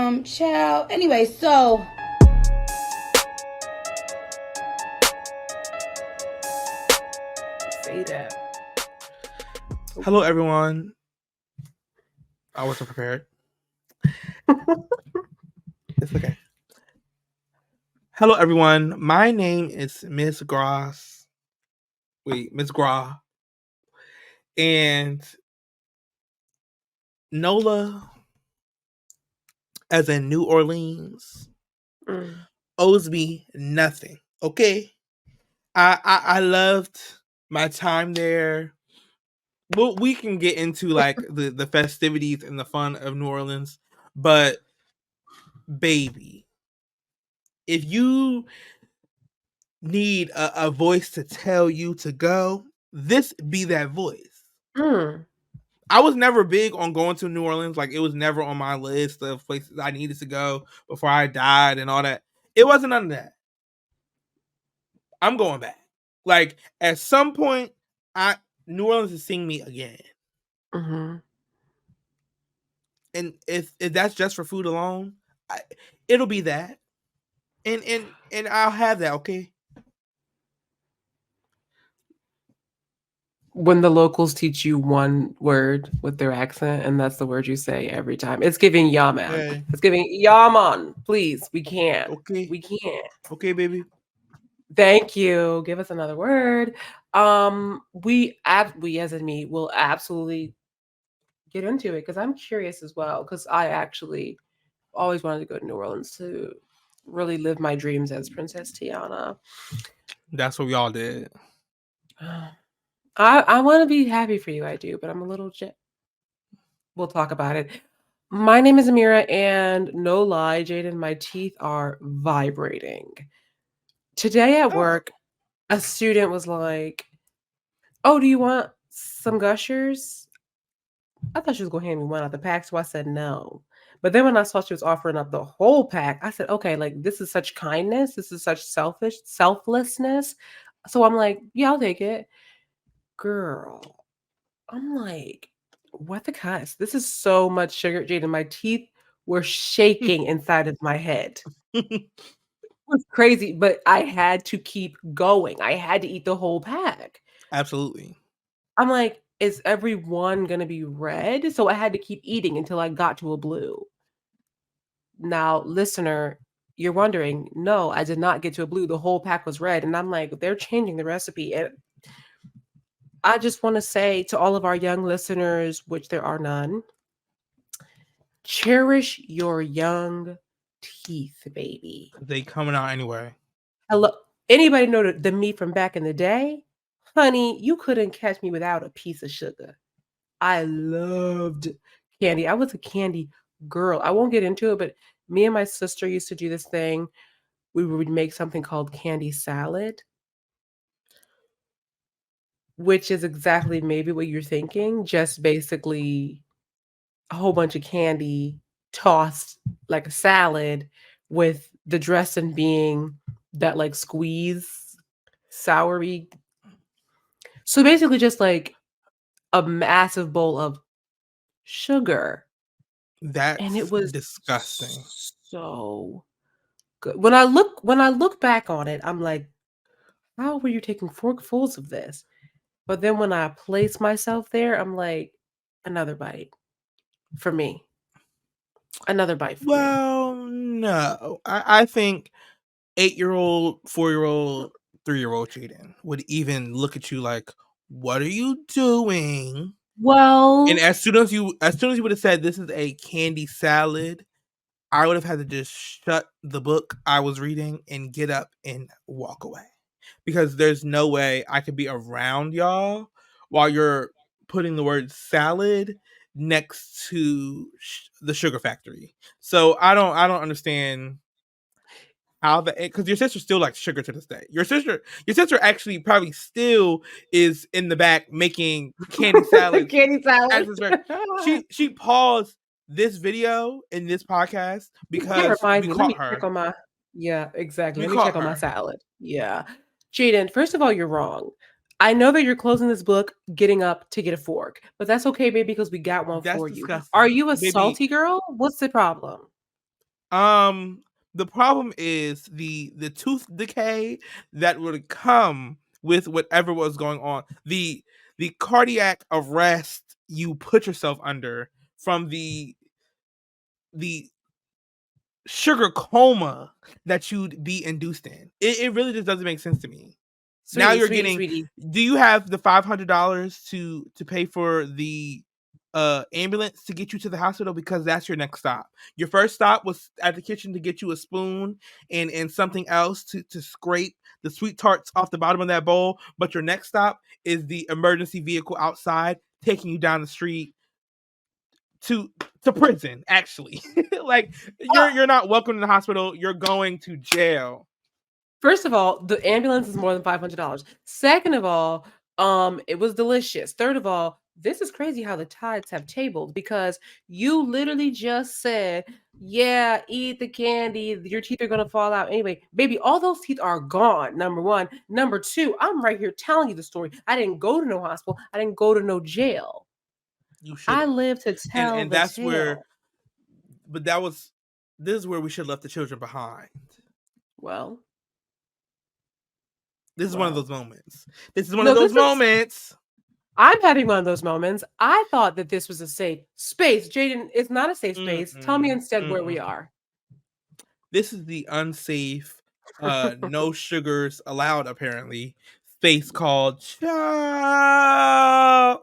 Child. Anyway, so say that. Hello, everyone. I wasn't prepared. It's okay. Hello, everyone. My name is Miss Gross. Miss Gra. And NOLA, as in New Orleans, owes me nothing. Okay? I loved my time there. Well, we can get into like the festivities and the fun of New Orleans, but baby, if you need a voice to tell you to go, this be that voice. I was never big on going to New Orleans. Like, it was never on my list of places I needed to go before I died and all that. It wasn't none of that. I'm going back. Like, at some point, New Orleans is seeing me again. Mm-hmm. And if that's just for food alone, it'll be that. And I'll have that, okay? When the locals teach you one word with their accent, and that's the word you say every time, it's giving yaman. Okay. It's giving yaman. Please, we can't. Okay. We can't. Okay, baby. Thank you. Give us another word. We as in me will absolutely get into it because I'm curious as well. Because I actually always wanted to go to New Orleans to really live my dreams as Princess Tiana. That's what we all did. I want to be happy for you, I do, but I'm a little we'll talk about it. My name is Amira, and no lie, Jayden, my teeth are vibrating. Today at work, a student was like, "Oh, do you want some Gushers?" I thought she was going to hand me one out the pack, so I said no. But then when I saw she was offering up the whole pack, I said, okay, like, this is such kindness. This is such selflessness. So I'm like, yeah, I'll take it. Girl, I'm like, what the cuss? This is so much sugar, Jayden. My teeth were shaking inside of my head. It was crazy, but I had to keep going. I had to eat the whole pack. Absolutely. I'm like, is everyone going to be red? So I had to keep eating until I got to a blue. Now, listener, you're wondering, no, I did not get to a blue. The whole pack was red. And I'm like, they're changing the recipe. And I just want to say to all of our young listeners, which there are none, cherish your young teeth, baby. They coming out anyway. Hello. Anybody know the me from back in the day? Honey, you couldn't catch me without a piece of sugar. I loved candy. I was a candy girl. I won't get into it, but me and my sister used to do this thing. We would make something called candy salad, which is exactly maybe what you're thinking, just basically a whole bunch of candy tossed like a salad with the dressing being that like squeeze soury. So basically just like a massive bowl of sugar. That's And it was disgusting. So good. When I look back on it, I'm like, how were you taking forkfuls of this? But then when I place myself there, I'm like, another bite for me. Another bite for me. Well, no. I think 8-year-old, 4-year-old, 3-year-old Jayden would even look at you like, what are you doing? Well, and as soon as you would have said this is a candy salad, I would have had to just shut the book I was reading and get up and walk away. Because there's no way I could be around y'all while you're putting the word salad next to the sugar factory. So I don't understand how that, because your sister still likes sugar to this day. Your sister actually probably still is in the back making candy salad. candy salad. She paused this video in this podcast because we caught her. Check on my, yeah, exactly. We Let me check caught on my her. salad. Yeah. Jayden, first of all, you're wrong. I know that you're closing this book, getting up to get a fork, but that's okay, baby, because we got one That's for disgusting. you. Are you a Baby, salty girl? What's the problem? The problem is the tooth decay that would come with whatever was going on. The cardiac arrest you put yourself under from the sugar coma that you'd be induced in. It really just doesn't make sense to me. Now Sweetie, you're sweetie, getting. sweetie. Do you have the $500 to pay for the ambulance to get you to the hospital? Because that's your next stop. Your first stop was at the kitchen to get you a spoon and something else to scrape the sweet tarts off the bottom of that bowl. But your next stop is the emergency vehicle outside taking you down the street to prison. Actually, like you're not welcome in the hospital. You're going to jail. First of all, the ambulance is more than $500. Second of all, it was delicious. Third of all, this is crazy how the tides have tabled because you literally just said, yeah, eat the candy, your teeth are gonna fall out. Anyway, baby, all those teeth are gone. Number one. Number two, I'm right here telling you the story. I didn't go to no hospital, I didn't go to no jail. You should I have. live to tell And the that's where, tale. but this is where we should have left the children behind. Well, This is one of well. those moments. This is one No, of those this is moments. I'm having one of those moments. I thought that this was a safe space. Jaden, it's not a safe space. Tell me Mm-mm, instead where mm-mm. we are. This is the unsafe, no sugars allowed, apparently, space called Child.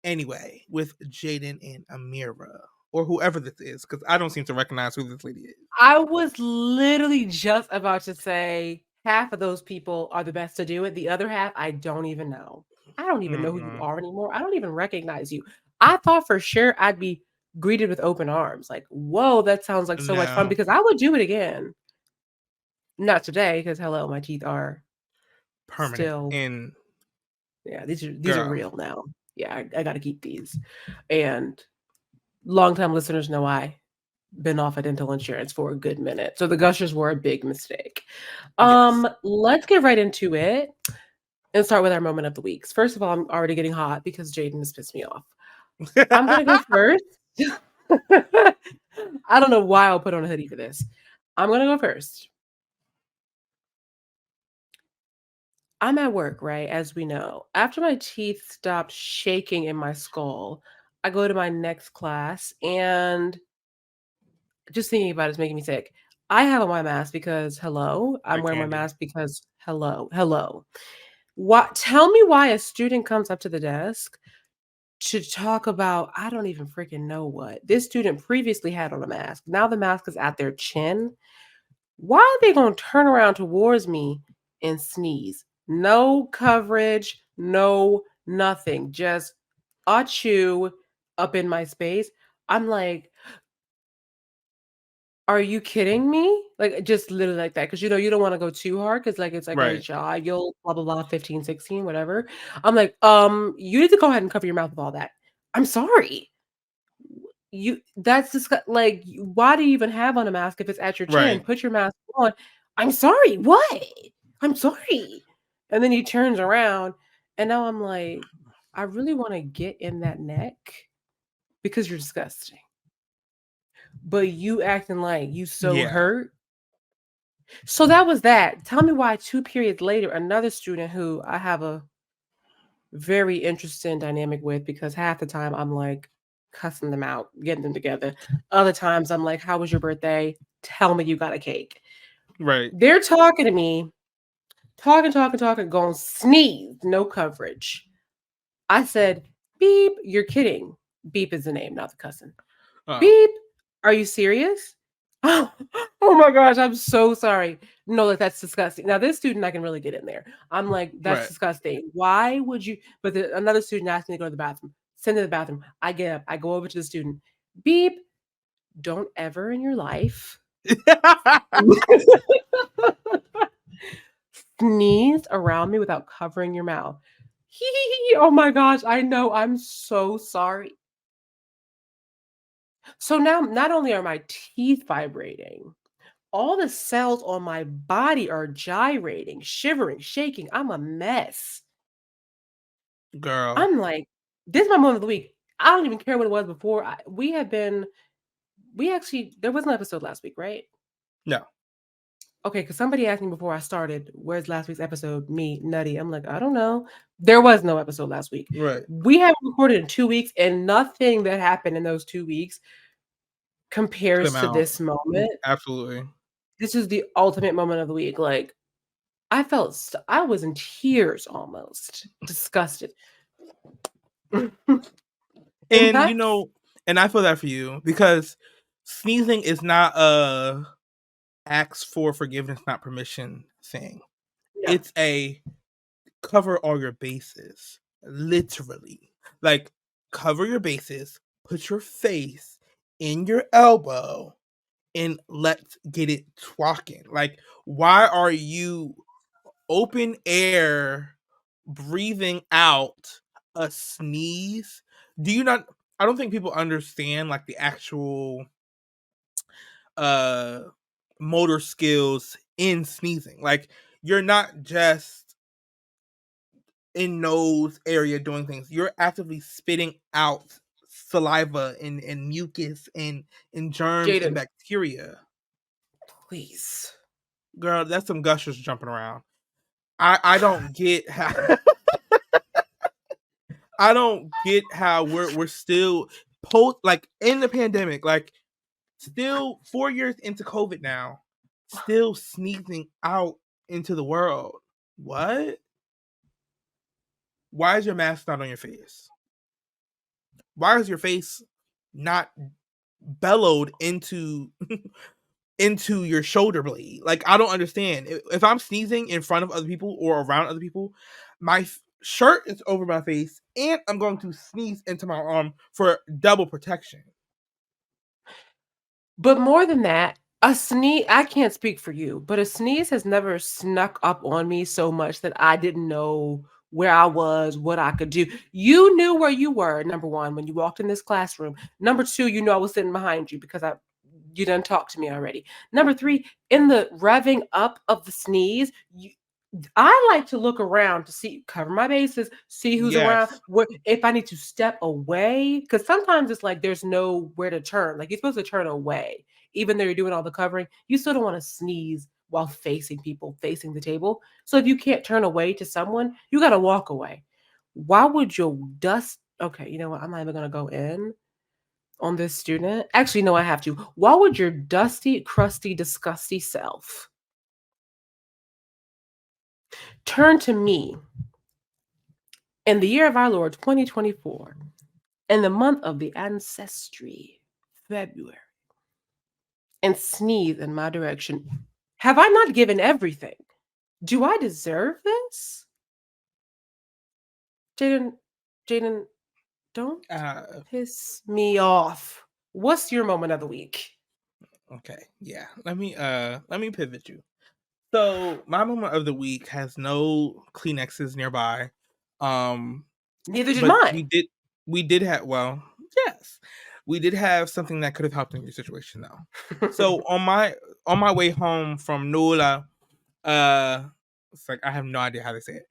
Anyway, with Jayden and Amira, or whoever this is, because I don't seem to recognize who this lady is. I was literally just about to say half of those people are the best to do it. The other half, I don't even know. I don't even know who you are anymore. I don't even recognize you. I thought for sure I'd be greeted with open arms. Like, whoa, that sounds like so much fun No, because I would do it again. Not today, because hello, my teeth are permanent. still And yeah, these are girl, real now. Yeah, I gotta keep these. And longtime listeners know I been off of dental insurance for a good minute. So the gushers were a big mistake. yes. Let's get right into it and start with our moment of the weeks. First of all, I'm already getting hot because Jayden has pissed me off. I'm gonna go first. I don't know why I'll put on a hoodie for this. I'm gonna go first. I'm at work, right? As we know. After my teeth stopped shaking in my skull, I go to my next class and just thinking about it is making me sick. I have on my mask because hello. I'm Eye wearing my candy. mask because hello. What tell me why a student comes up to the desk to talk about I don't even freaking know what. This student previously had on a mask. Now the mask is at their chin. Why are they going to turn around towards me and sneeze? No coverage, no nothing. Just achoo up in my space. I'm like, are you kidding me? Like, just literally like that, because you don't wanna go too hard, because like, it's like, "Oh, Right. child, you'll blah, blah, blah, 15, 16, whatever." I'm like, you need to go ahead and cover your mouth with all that. I'm sorry. You that's like, why do you even have on a mask if it's at your chin? Right. Put your mask on. I'm sorry, what? I'm sorry. And then he turns around, and now I'm like, I really wanna get in that neck because you're disgusting. But you acting like you so Yeah. hurt. So that was that. Tell me why 2 periods later, another student who I have a very interesting dynamic with because half the time I'm like cussing them out, getting them together. Other times I'm like, "How was your birthday? Tell me you got a cake." Right. They're talking to me, talking, going sneeze, no coverage. I said, "Beep, you're kidding." Beep is the name, not the cussing. Oh. Beep. Are you serious? Oh my gosh, I'm so sorry. No, like that's disgusting. Now, this student, I can really get in there. I'm like, that's Right. disgusting. Why would you? But another student asked me to go to the bathroom. Send to the bathroom. I get up. I go over to the student. Beep. Don't ever in your life sneeze around me without covering your mouth. Oh my gosh, I know. I'm so sorry. So now, not only are my teeth vibrating, all the cells on my body are gyrating, shivering, shaking. I'm a mess. Girl. I'm like, this is my moment of the week. I don't even care what it was before. We have been there was no episode last week, right? No. Okay, because somebody asked me before I started, where's last week's episode? Me, Nutty. I'm like, I don't know. There was no episode last week. Right. We haven't recorded in 2 weeks, and nothing that happened in those 2 weeks compares to this moment. Absolutely. This is the ultimate moment of the week. Like, I was in tears almost, disgusted. And and I feel that for you, because sneezing is not a ask for forgiveness, not permission thing. Yeah. It's a cover all your bases, literally. Like, cover your bases, put your face in your elbow, and let's get it twalking. Like, why are you open air breathing out a sneeze? Do you not? I don't think people understand like the actual motor skills in sneezing. Like, you're not just in nose area doing things. You're actively spitting out saliva and mucus and germs JAYDEN, and bacteria. Please. Girl, that's some gushers jumping around. I don't get how I don't get how we're still like in the pandemic, like still 4 years into COVID now, still sneezing out into the world. What? Why is your mask not on your face? Why is your face not bellowed into your shoulder blade? Like, I don't understand. If I'm sneezing in front of other people or around other people, my shirt is over my face and I'm going to sneeze into my arm for double protection. But more than that, a sneeze, I can't speak for you, but a sneeze has never snuck up on me so much that I didn't know where I was, what I could do. You knew where you were, number one, when you walked in this classroom. Number two, you know I was sitting behind you because you done talked to me already. Number three, in the revving up of the sneeze, I like to look around to cover my bases, see who's around, if I need to step away. Because sometimes it's like there's nowhere to turn. Like, you're supposed to turn away. Even though you're doing all the covering, you still don't want to sneeze while facing people, facing the table. So if you can't turn away to someone, you got to walk away. Why would your dust... Okay, you know what? I'm not even going to go in on this student. Actually, no, I have to. Why would your dusty, crusty, disgusty self turn to me in the year of our Lord 2024, in the month of the ancestry, February, and sneeze in my direction? Have I not given everything? Do I deserve this? JAYDEN, don't piss me off. What's your moment of the week? Okay, yeah. Let me pivot you. So my moment of the week has no Kleenexes nearby. Neither did mine. We did have, well, yes. We did have something that could have helped in your situation though. So on my way home from NOLA, it's like I have no idea how to say it.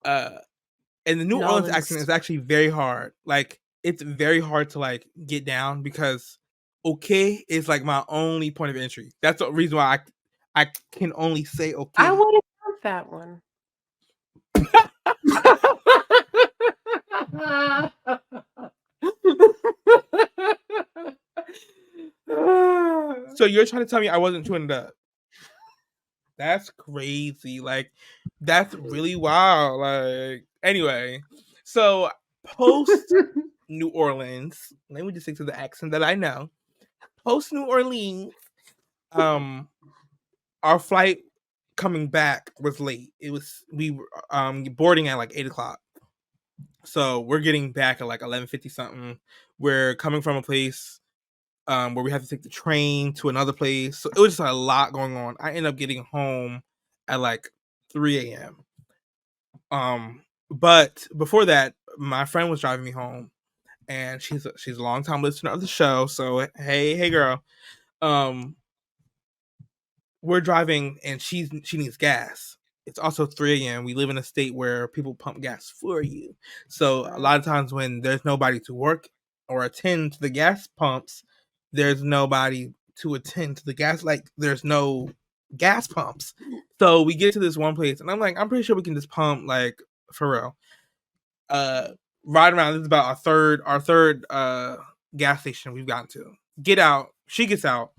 And the New Orleans accent is actually very hard. Like, it's very hard to like get down because Okeh is like my only point of entry. That's the reason why I can only say Okeh. I would have done that one. So you're trying to tell me I wasn't tuned up? That's crazy. Like, that's really wild. Like, anyway, so post New Orleans, let me just stick to the accent that I know. Post New Orleans, our flight coming back was late. We were boarding at like 8:00. So we're getting back at like 11:50 something. We're coming from a place where we have to take the train to another place. So it was just a lot going on. I ended up getting home at like 3 a.m. But before that, my friend was driving me home, and she's a long-time listener of the show. So hey girl. We're driving and she needs gas. It's also 3 a.m. We live in a state where people pump gas for you. So a lot of times when there's nobody to work or attend to the gas pumps, there's nobody to attend to the gas. Like, there's no gas pumps. So we get to this one place, and I'm like, I'm pretty sure we can just pump, like, for real. Right around, this is about our third gas station we've gotten to. Get out. She gets out,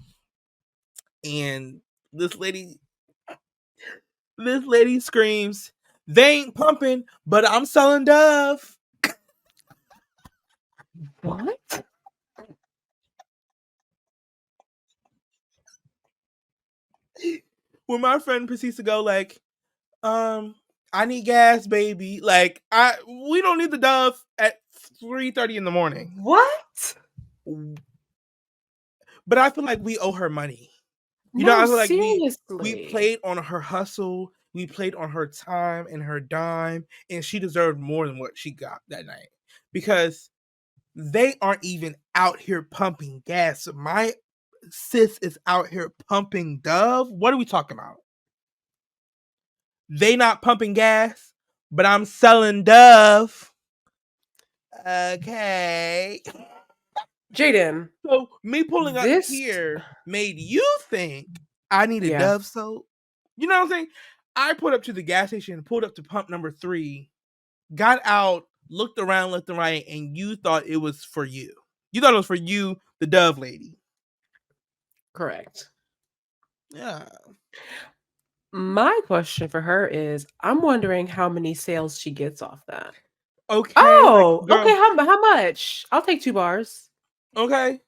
and this lady screams, "They ain't pumping, but I'm selling Dove." What? When my friend proceeds to go like, I need gas, baby. Like, we don't need the Dove at 3:30 in the morning. What? But I feel like we owe her money. You No, know, I feel like seriously. we played on her hustle, we played on her time and her dime, and she deserved more than what she got that night. Because they aren't even out here pumping gas. My sis is out here pumping Dove. What are we talking about? They not pumping gas, but I'm selling Dove. Okay. Jayden. So me pulling up here made you think I needed Dove soap. You know what I'm saying? I pulled up to the gas station, pulled up to pump number 3, got out, looked around left and right, and you thought it was for you. You thought it was for you, the Dove lady. Correct. Yeah. My question for her is, I'm wondering how many sales she gets off that. Okay. Oh, like, okay. How much? I'll take 2 bars. Okay.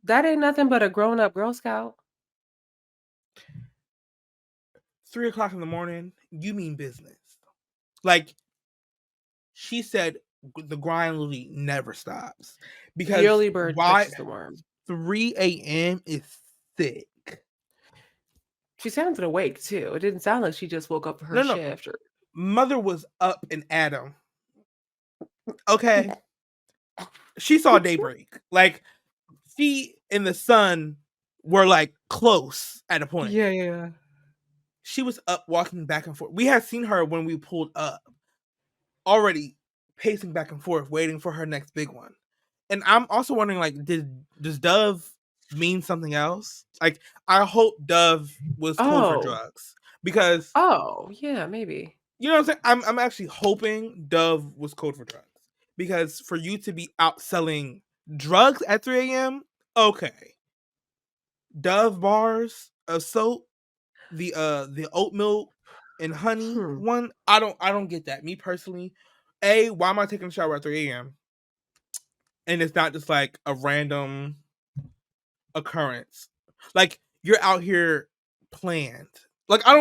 That ain't nothing but a grown-up Girl Scout. 3:00 in the morning. You mean business? Like, she said, the grind literally never stops. Because the early bird catches the worm. 3 a.m. is sick. She sounded awake too. It didn't sound like she just woke up for her shift. Or... Mother was up and at 'em. Okay. She saw daybreak. Like, she and the sun were like close at a point. Yeah. She was up walking back and forth. We had seen her when we pulled up, already pacing back and forth, waiting for her next big one. And I'm also wondering, like, does Dove mean something else? Like, I hope Dove was code for drugs. Because yeah, maybe. You know what I'm saying? I'm actually hoping Dove was code for drugs. Because for you to be out selling drugs at 3 a.m., okay. Dove bars of soap, the oat milk and honey one, I don't get that. Me personally, why am I taking a shower at 3 a.m.? And it's not just like a random occurrence. Like, you're out here planned. Like, I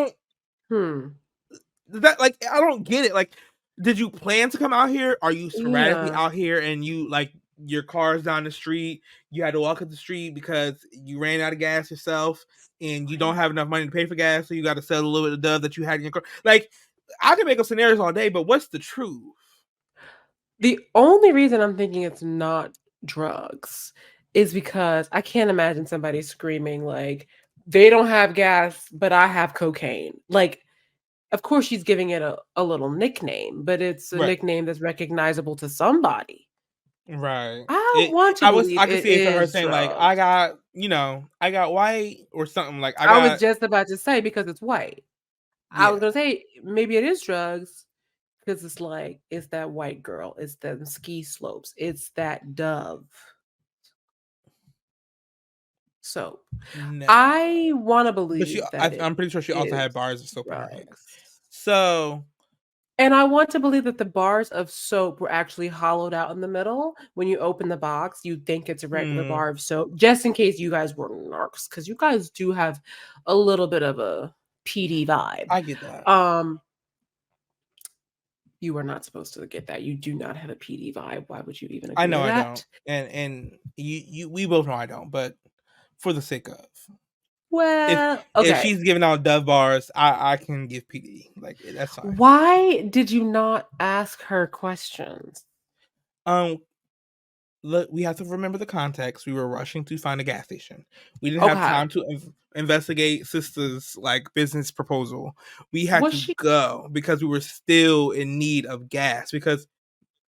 don't I don't get it. Like, did you plan to come out here? Are you sporadically out here and you, like, your car's down the street, you had to walk up the street because you ran out of gas yourself and you don't have enough money to pay for gas, so you got to sell a little bit of Dove that you had in your car? Like, I can make up scenarios all day, but what's the truth? The only reason I'm thinking it's not drugs is because I can't imagine somebody screaming like, they don't have gas, but I have cocaine. Like, of course she's giving it a little nickname, but it's a nickname that's recognizable to somebody. Right. I want to believe I can see it for her saying drugs. like, I got white or something. Like, I was just about to say, because it's white. Yeah. I was gonna say maybe it is drugs, because it's like, it's that white girl, it's the ski slopes, it's that Dove soap. No. I want to believe that I'm pretty sure she also had bars of soap in her hands. So, and I want to believe that the bars of soap were actually hollowed out in the middle. When you open the box, you think it's a regular bar of soap, just in case you guys were narcs, because you guys do have a little bit of a PD vibe. I get that. You are not supposed to get that. You do not have a PD vibe. Why would you even agree I know to that? I don't. And we both know I don't, but for the sake of, well, if she's giving out Dove bars, I can give PD. Like, that's fine. Why did you not ask her questions? Look, we have to remember the context. We were rushing to find a gas station. We didn't have time to investigate sister's, like, business proposal. We had to go because we were still in need of gas. Because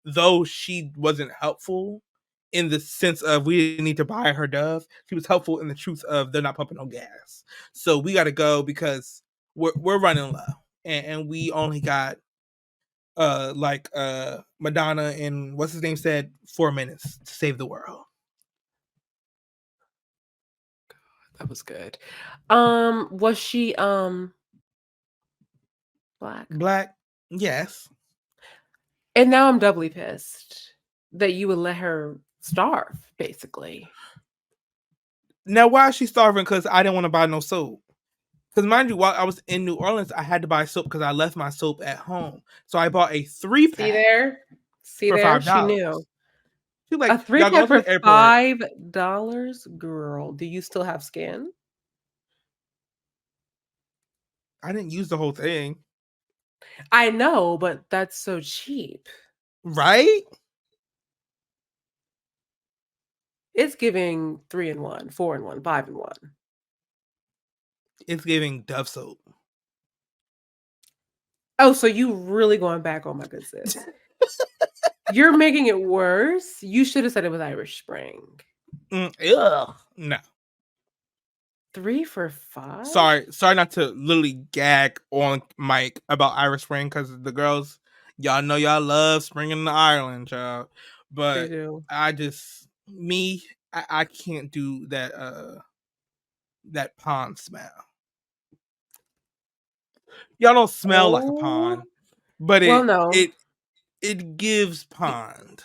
though she wasn't helpful in the sense of we didn't need to buy her Dove. She was helpful in the truth of they're not pumping no gas. So we got to go because we're running low, and we only got Madonna and what's his name said 4 minutes to save the world. That was good. Was she black? Black, yes. And now I'm doubly pissed that you would let her starve, basically. Now why is she starving? Because I didn't want to buy no soap. Because mind you, while I was in New Orleans, I had to buy soap because I left my soap at home. So I bought a 3-pack. See for there? $5. She knew. She like, A 3-pack y'all go for to the airport. $5? Girl, do you still have skin? I didn't use the whole thing. I know, but that's so cheap. Right? It's giving 3-in-1, 4-in-1, 5-in-1. It's giving Dove soap. Oh, so you really going back on my good sis. You're making it worse. You should have said it was Irish Spring. Ugh. No. 3 for $5? Sorry not to literally gag on Mike about Irish Spring because the girls, y'all know y'all love spring in the Ireland, child. But They do. I can't do that pond smell. Y'all don't smell like a pond, but no. it gives pond.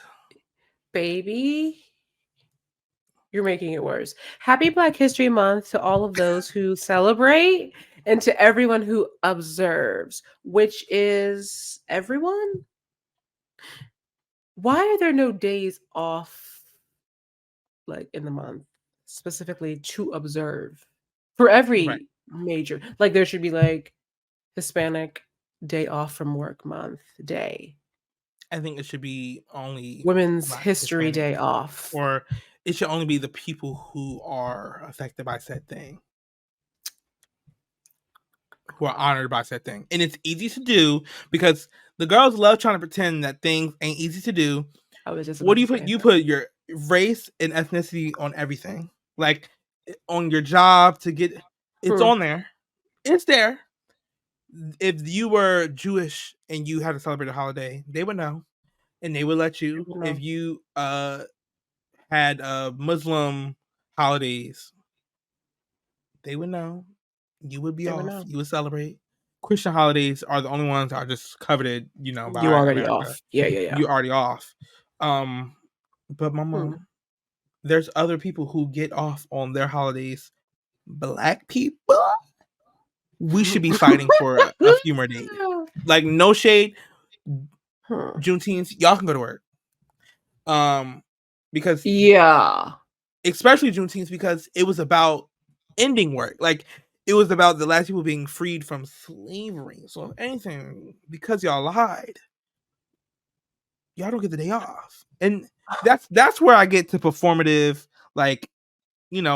Baby, you're making it worse. Happy Black History Month to all of those who celebrate and to everyone who observes, which is everyone. Why are there no days off like in the month specifically to observe for every major? Like there should be like Hispanic day off from work month day. I think it should be only Women's Black History Hispanic, Day off. or it should only be the people who are affected by said thing, who are honored by said thing. And it's easy to do because the girls love trying to pretend that things ain't easy to do. I was just What do you about put? to say You that. put your race and ethnicity on everything. Like on your job to get it's on there. It's there. If you were Jewish and you had to celebrate a holiday, they would know. And they would let you. would know. If you had Muslim holidays, they would know. You would be They off. would know. You would celebrate. Christian holidays are the only ones that are just coveted, by You already America. off. Yeah. You're already off. But my mom, there's other people who get off on their holidays. Black people, we should be fighting for a few more days. Like no shade, Juneteenth, y'all can go to work. Because especially Juneteenth, because it was about ending work. Like it was about the last people being freed from slavery. So if anything, because y'all lied, y'all don't get the day off. And that's where I get to performative,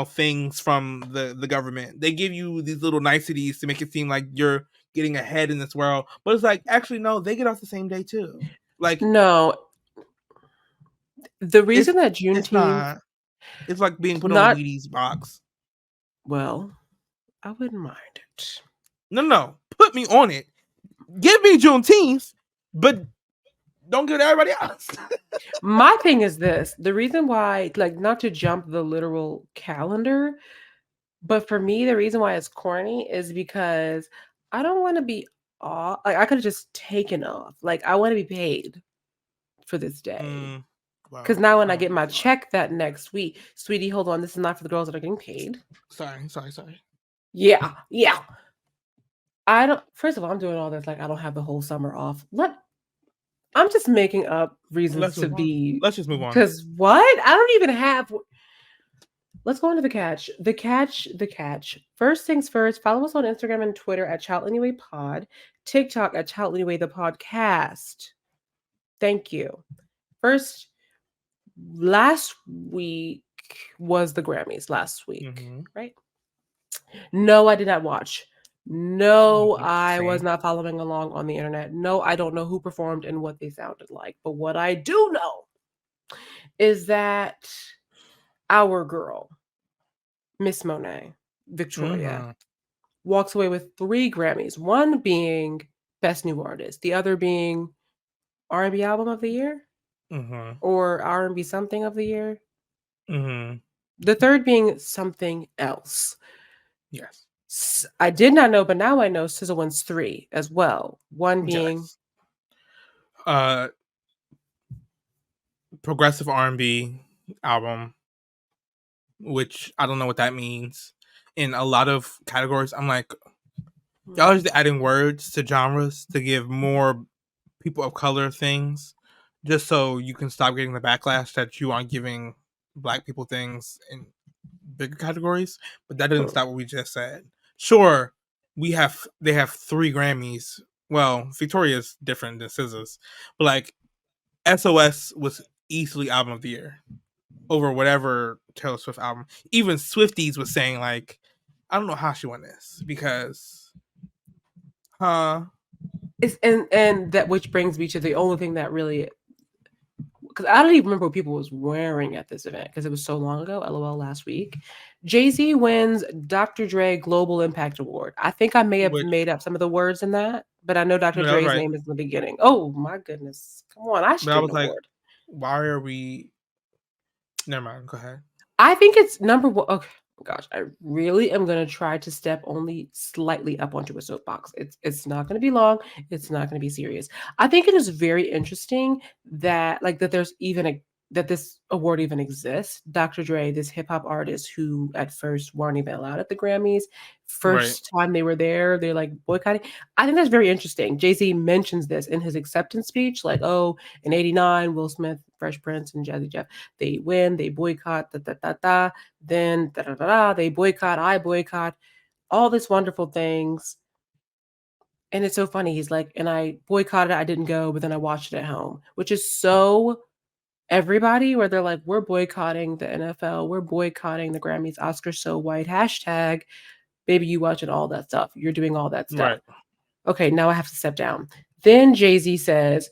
things from the government. They give you these little niceties to make it seem like you're getting ahead in this world, but it's like actually no, they get off the same day too. Like no, the reason that Juneteenth it's like being put on a Wheaties box. Well, I wouldn't mind it. No, put me on it. Give me Juneteenth, but don't give it to everybody else. My thing is this: the reason why, like, not to jump the literal calendar, but for me, the reason why it's corny is because I don't want to be off. Like, I could have just taken off. Like, I want to be paid for this day. Because now when I get my check that next week, sweetie, hold on, this is not for the girls that are getting paid. Sorry. Yeah. I don't. First of all, I'm doing all this like I don't have the whole summer off. I'm just making up reasons to be. Let's just move on. Because what? I don't even have. Let's go into the catch. The catch. First things first, follow us on Instagram and Twitter at Child Anyway Pod, TikTok at Child Anyway the Podcast. Thank you. First, last week was the Grammys. Last week, right? No, I did not watch. No, I was not following along on the internet. No, I don't know who performed and what they sounded like. But what I do know is that our girl, Miss Monet, Victoria, walks away with 3 Grammys, one being Best New Artist, the other being R&B Album of the Year or R&B Something of the Year. The third being something else. Yes. I did not know, but now I know SZA wins 3 as well. One being progressive R&B album, which I don't know what that means. In a lot of categories, I'm like, y'all are just adding words to genres to give more people of color things, just so you can stop getting the backlash that you aren't giving Black people things in bigger categories. But that didn't stop what we just said. Sure, they have 3 Grammys. Well, Victoria's different than SZA's, but like SOS was easily album of the year over whatever Taylor Swift album. Even Swifties was saying like, I don't know how she won this because, It's, and that, which brings me to the only thing that really, because I don't even remember what people was wearing at this event because it was so long ago. LOL, last week, Jay-Z wins Dr. Dre Global Impact Award. I think I may have made up some of the words in that, but I know Dr. Dre's name is in the beginning. Oh my goodness, come on! I should get an award. Why are we? Never mind. Go ahead. I think it's number one. Okay, gosh, I really am going to try to step only slightly up onto a soapbox. It's not going to be long. It's not going to be serious. I think it is very interesting that there's even that this award even exists. Dr. Dre, this hip hop artist who at first weren't even allowed at the Grammys. First time they were there, they're like boycotting. I think that's very interesting. Jay-Z mentions this in his acceptance speech, like, oh, in '89, Will Smith, Fresh Prince, and Jazzy Jeff, they win, they boycott, then they boycott, I boycott, all this wonderful things. And it's so funny. He's like, and I boycotted, I didn't go, but then I watched it at home, which is so everybody, where they're like, we're boycotting the NFL, we're boycotting the Grammys, Oscars so white, hashtag, baby, you watching all that stuff. You're doing all that stuff. Right. Okay, now I have to step down. Then Jay-Z says,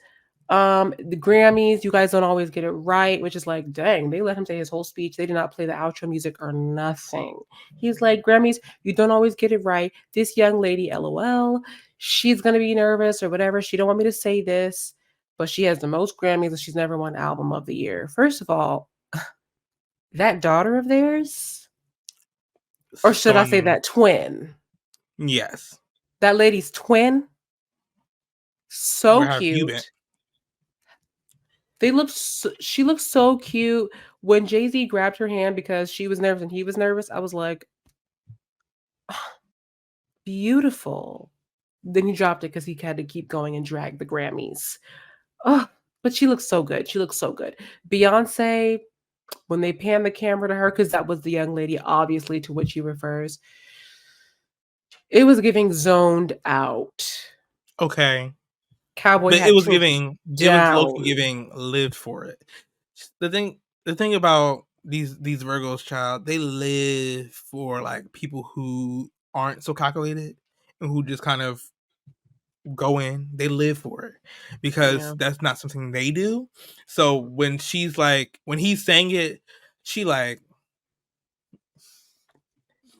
the Grammys, you guys don't always get it right, which is like, dang, they let him say his whole speech. They did not play the outro music or nothing. He's like, Grammys, you don't always get it right. This young lady, LOL, she's going to be nervous or whatever. She don't want me to say this, but she has the most Grammys and she's never won album of the year. First of all, that daughter of theirs, or should I say that twin? Yes. That lady's twin. So cute. She looks so cute. When Jay-Z grabbed her hand because she was nervous and he was nervous, I was like, oh, beautiful. Then he dropped it because he had to keep going and drag the Grammys. Oh, but she looks so good. She looks so good. Beyonce, when they pan the camera to her, because that was the young lady, obviously, to which he refers, it was giving zoned out. Okay. Cowboy but hat. It was low-key giving lived for it. The thing about these Virgos, child, they live for like people who aren't so calculated and who just kind of go in. They live for it because that's not something they do. So when she's like, when he's saying it, she like,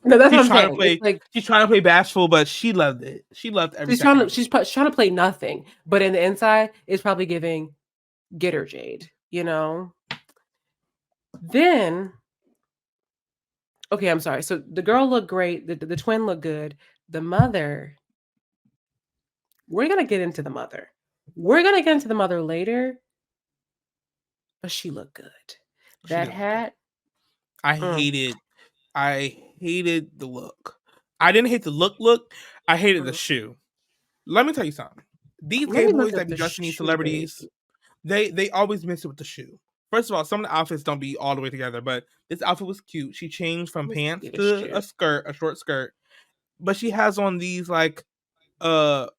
no, that's what I'm saying. She's trying to play bashful, but she loved it. She loved every second. She's trying to play nothing, but in the inside, it's probably giving get her Jade, you know? Then, okay, I'm sorry. So the girl looked great. The twin looked good. The mother, we're going to get into the mother. We're going to get into the mother later, but she looked good. That hat. I hated the look. I didn't hate the look. I hated the shoe. Let me tell you something. These gay boys that be dressing these celebrities, they always miss it with the shoe. First of all, some of the outfits don't be all the way together, but this outfit was cute. She changed from pants to a skirt, a short skirt. But she has on these like what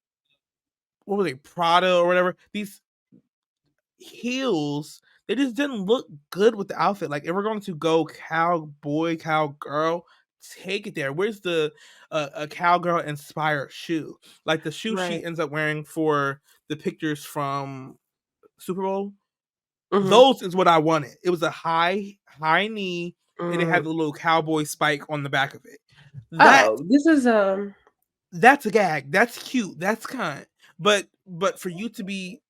were they, Prada or whatever? These heels, they just didn't look good with the outfit. Like, if we're going to go cowboy, cowgirl, take it there. Where's the a cowgirl inspired shoe? Like the shoe she ends up wearing for the pictures from Super Bowl. Those is what I wanted. It was a high knee, and it had a little cowboy spike on the back of it. This is that's a gag. That's cute. That's kind. But for you to be,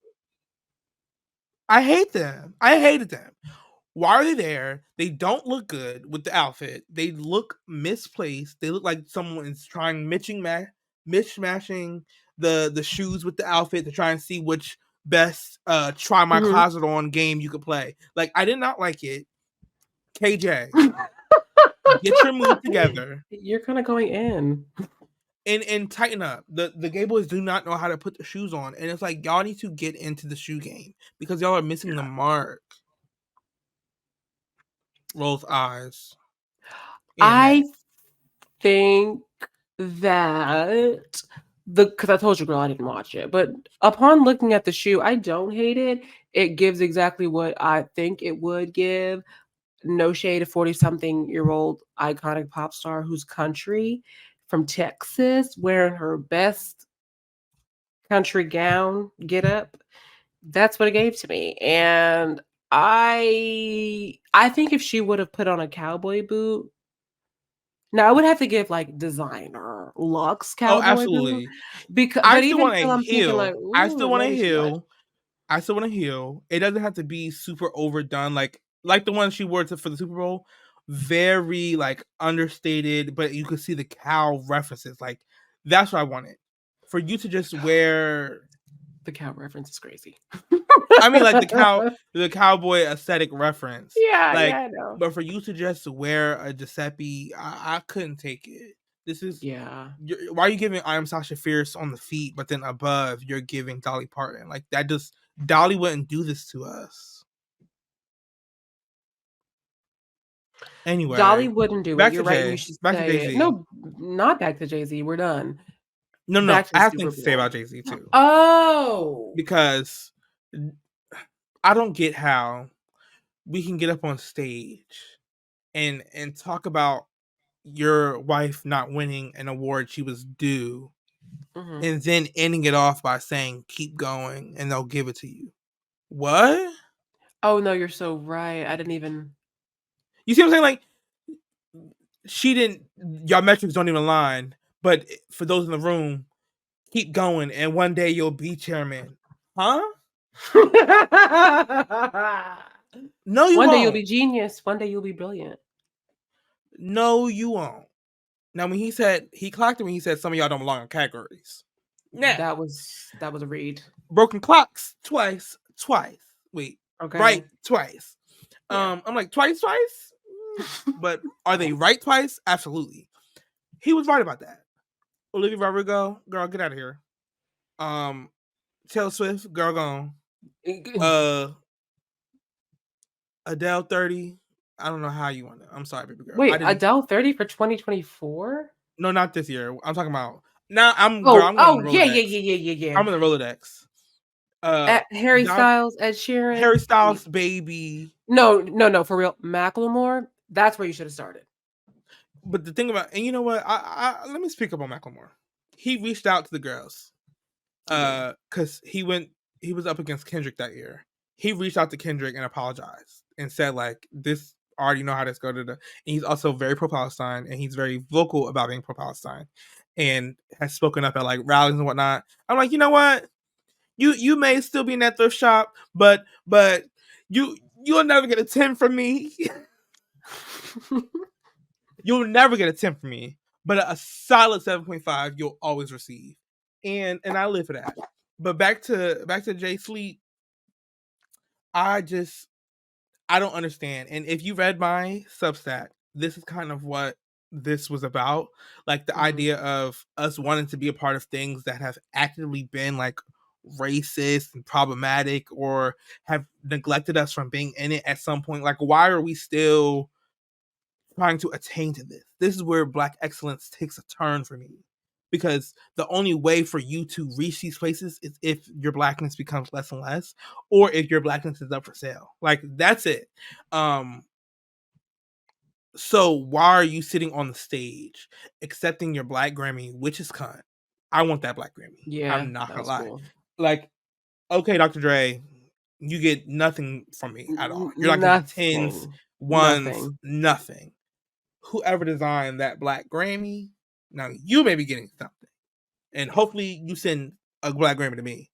I hate them. I hated them. Why are they there? They don't look good with the outfit. They look misplaced. They look like someone is trying mishmashing the shoes with the outfit to try and see which best try my closet on game you could play. Like, I did not like it. KJ, get your mood together. You're kind of going in. And tighten up. The gay boys do not know how to put the shoes on. And it's like, y'all need to get into the shoe game because y'all are missing the mark. Rolls eyes. I think that because I told you, girl, I didn't watch it, but upon looking at the shoe, I don't hate it. It gives exactly what I think it would give. No shade, a 40-something-year-old iconic pop star who's country from Texas wearing her best country gown get up. That's what it gave to me. And I think if she would have put on a cowboy boot, now I would have to give like designer luxe cowboy absolutely. boot. Because I but still even want still, a I'm thinking heel. like, I still want a maybe she might. heel. I still want a heel. It doesn't have to be super overdone, like the one she wore for the Super Bowl. Very like understated, but you could see the cow references. Like, that's what I wanted. For you to just wear The cow reference is crazy. I mean, like the cowboy aesthetic reference. Yeah, like, yeah, I know. But for you to just wear a Giuseppe, I couldn't take it. This is why are you giving I Am Sasha Fierce on the feet, but then above you're giving Dolly Parton? Like, that just Dolly wouldn't do this to us. Anyway, Dolly wouldn't do it. You're right, and you should back say to Jay-Z. it. No, not back to Jay-Z. We're done. No. Back to I have Super things to say Bowl. about Jay-Z too. Oh, Because I don't get how we can get up on stage and talk about your wife not winning an award she was due, and then ending it off by saying keep going and they'll give it to you. What? Oh no, you're so right. I didn't even. You see what I'm saying? Like, she didn't. Y'all metrics don't even align. But for those in the room, keep going, and one day you'll be chairman. Huh? No, you won't. One day you'll be genius. One day you'll be brilliant. No, you won't. Now, when he clocked it when he said some of y'all don't belong in categories. Nah. That was a read. Broken clocks twice. Wait. Okay. Right twice. Yeah. I'm like, twice? But are they right twice? Absolutely. He was right about that. Olivia Rodrigo, girl, get out of here. Taylor Swift, girl, gone. Adele 30. I don't know how you want it. I'm sorry, baby girl. Wait, Adele 30 for 2024? No, not this year. I'm talking about now. I'm yeah. I'm in the Rolodex. Harry Styles, Ed Sheeran, Harry Styles, baby. No, for real. Macklemore. That's where you should have started. But the thing about, and you know what? I let me speak up on Macklemore. He reached out to the girls, because he was up against Kendrick that year. He reached out to Kendrick and apologized and said, like, this, I already know how this goes. And he's also very pro-Palestine, and he's very vocal about being pro-Palestine, and has spoken up at like rallies and whatnot. I'm like, you know what? You may still be in that thrift shop, but you'll never get a 10 from me. You'll never get a 10 from me, but a solid 7.5 you'll always receive, and I live for that. But back to Jay Sleep, I don't understand. And if you read my Substack, this is kind of what this was about, like the idea of us wanting to be a part of things that have actively been like racist and problematic, or have neglected us from being in it at some point. Like, why are we still trying to attain to this? This is where Black excellence takes a turn for me, because the only way for you to reach these places is if your Blackness becomes less and less, or if your Blackness is up for sale. Like, that's it. So why are you sitting on the stage accepting your Black Grammy, which is cunt? I want that Black Grammy. Yeah, I'm not gonna lie. Cool. Like, okay, Dr. Dre, you get nothing from me at all. You're not getting tens, ones, nothing. Whoever designed that Black Grammy, now you may be getting something, and hopefully you send a Black Grammy to me.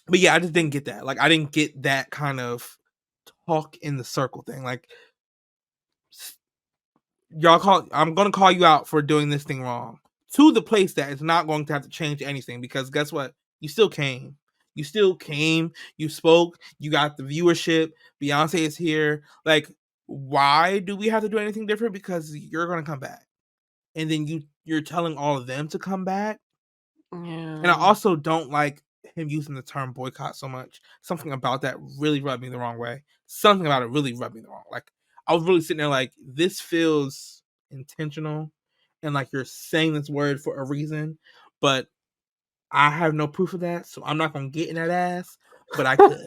But yeah, I just didn't get that. Like, I didn't get that kind of talk in the circle thing. Like, I'm gonna call you out for doing this thing wrong, to the place that it's not going to have to change anything, because guess what? You still came. You spoke, you got the viewership. Beyonce is here. Like, why do we have to do anything different? Because you're gonna come back. And then you're telling all of them to come back. Yeah. And I also don't like him using the term boycott so much. Something about that really rubbed me the wrong way. Something about it really rubbed me the wrong. Like, I was really sitting there like, this feels intentional, and like you're saying this word for a reason, but I have no proof of that, so I'm not gonna get in that ass. But I could.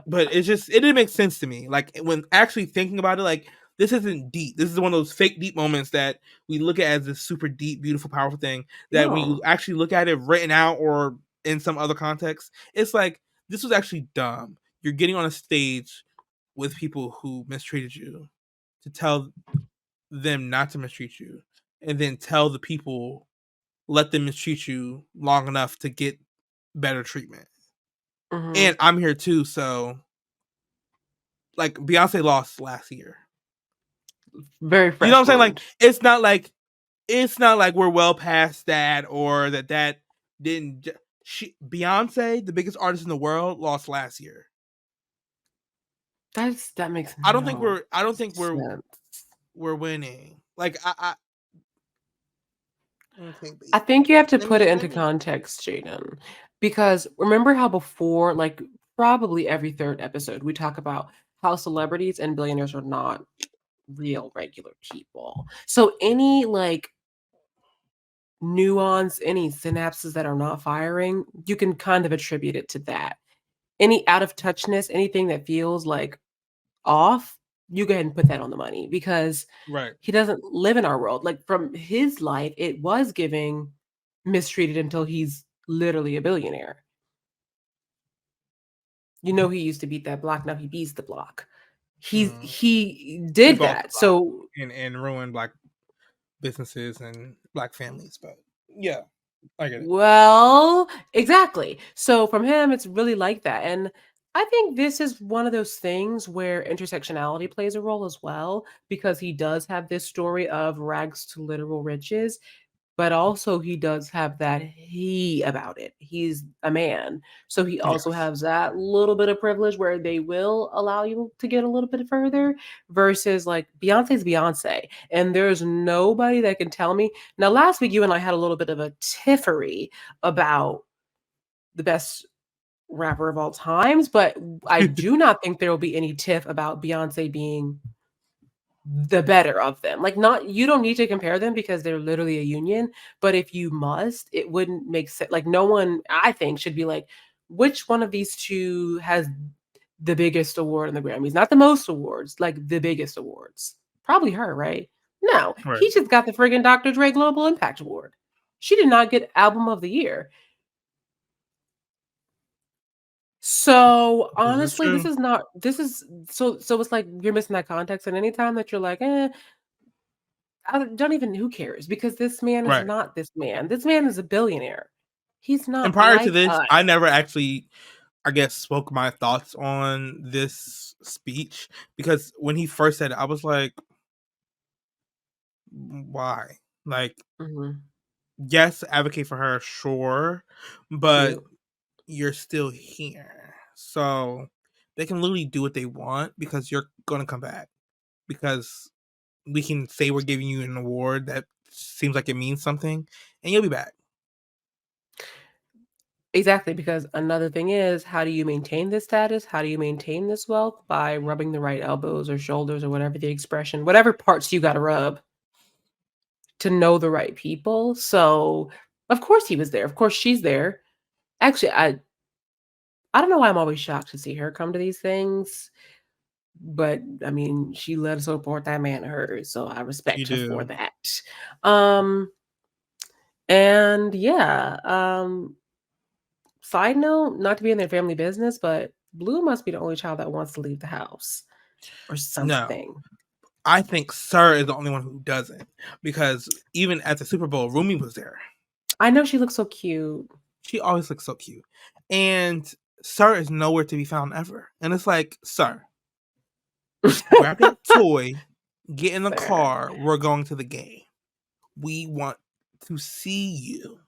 But it didn't make sense to me. Like, when actually thinking about it, like, this isn't deep. This is one of those fake deep moments that we look at as this super deep, beautiful, powerful thing that when you actually look at it written out or in some other context, it's like, this was actually dumb. You're getting on a stage with people who mistreated you to tell them not to mistreat you, and then tell the people, let them mistreat you long enough to get better treatment. And I'm here too, so like, Beyonce lost last year. Very fresh. You know what I'm saying? Like, it's not like we're well past that, or that didn't. Beyonce, the biggest artist in the world, lost last year. That makes. I don't think we're winning. Like, I think you have to put it into context, Jayden, because remember how before, like, probably every third episode, we talk about how celebrities and billionaires are not real regular people. So any like nuance, any synapses that are not firing, you can kind of attribute it to that. Any out of touchness, anything that feels like off, you go ahead and put that on the money, because he doesn't live in our world. Like, from his life, it was giving mistreated until he's literally a billionaire. You know, he used to beat that block, now he beats the block. He did that. So and ruin Black businesses and Black families. But yeah, I get it. Well, exactly. So from him, it's really like that. And I think this is one of those things where intersectionality plays a role as well, because he does have this story of rags to literal riches, but also he does have that he about it. He's a man. So he also has that little bit of privilege where they will allow you to get a little bit further, versus like Beyonce's Beyonce. And there's nobody that can tell me. Now, last week, you and I had a little bit of a tiffery about the best rapper of all times, but I do not think there will be any tiff about Beyonce being the better of them. Like, not, you don't need to compare them because they're literally a union, but if you must, it wouldn't make sense. Like, no one, I think, should be like, which one of these two has the biggest award in the Grammys? Not the most awards, like the biggest awards. Probably her, right? No, he just got the friggin' Dr. Dre Global Impact Award. She did not get Album of the Year. So honestly, this is so it's like you're missing that context. And anytime that you're like, I don't even, who cares? Because this man is not this man. This man is a billionaire. He's not. And prior to this, I never actually, I guess, spoke my thoughts on this speech, because when he first said it, I was like, why? Like, yes, advocate for her, sure, but you're still here. So they can literally do what they want, because you're going to come back. Because we can say we're giving you an award that seems like it means something, and you'll be back. Exactly, because another thing is, how do you maintain this status? How do you maintain this wealth? By rubbing the right elbows or shoulders or whatever the expression, whatever parts you got to rub to know the right people. So, of course he was there. Of course she's there. Actually, I don't know why I'm always shocked to see her come to these things, but I mean, she let us support that man of hers, so I respect her for that. And yeah, side note, not to be in their family business, but Blue must be the only child that wants to leave the house or No, something. I think Sir is the only one who doesn't, because even at the Super Bowl, Rumi was there. I know she looks so cute. She always looks so cute. And Sir is nowhere to be found ever. And it's like, Sir, grab that toy, get in the Sir. car, we're going to the game. We want to see you.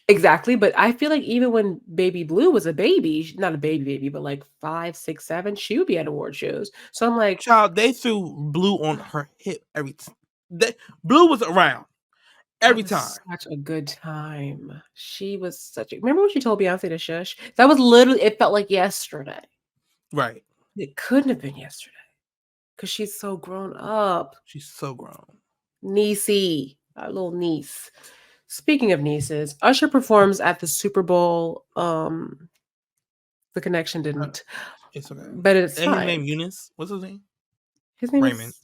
Exactly, but I feel like even when Baby Blue was a baby, not a baby, but like 5, 6, 7, she would be at award shows. So I'm like, Child, they threw Blue on her hip every time. Blue was around every that was time. such a good time. She was such a. Remember when she told Beyonce to shush? That was literally. It felt like yesterday. Right. It couldn't have been yesterday because she's so grown up. She's so grown. Niecey, our little niece. Speaking of nieces, Usher performs at the Super Bowl. The connection didn't. It's okay. But it's And fine. his name Eunice. What's his name? His name Raymond. is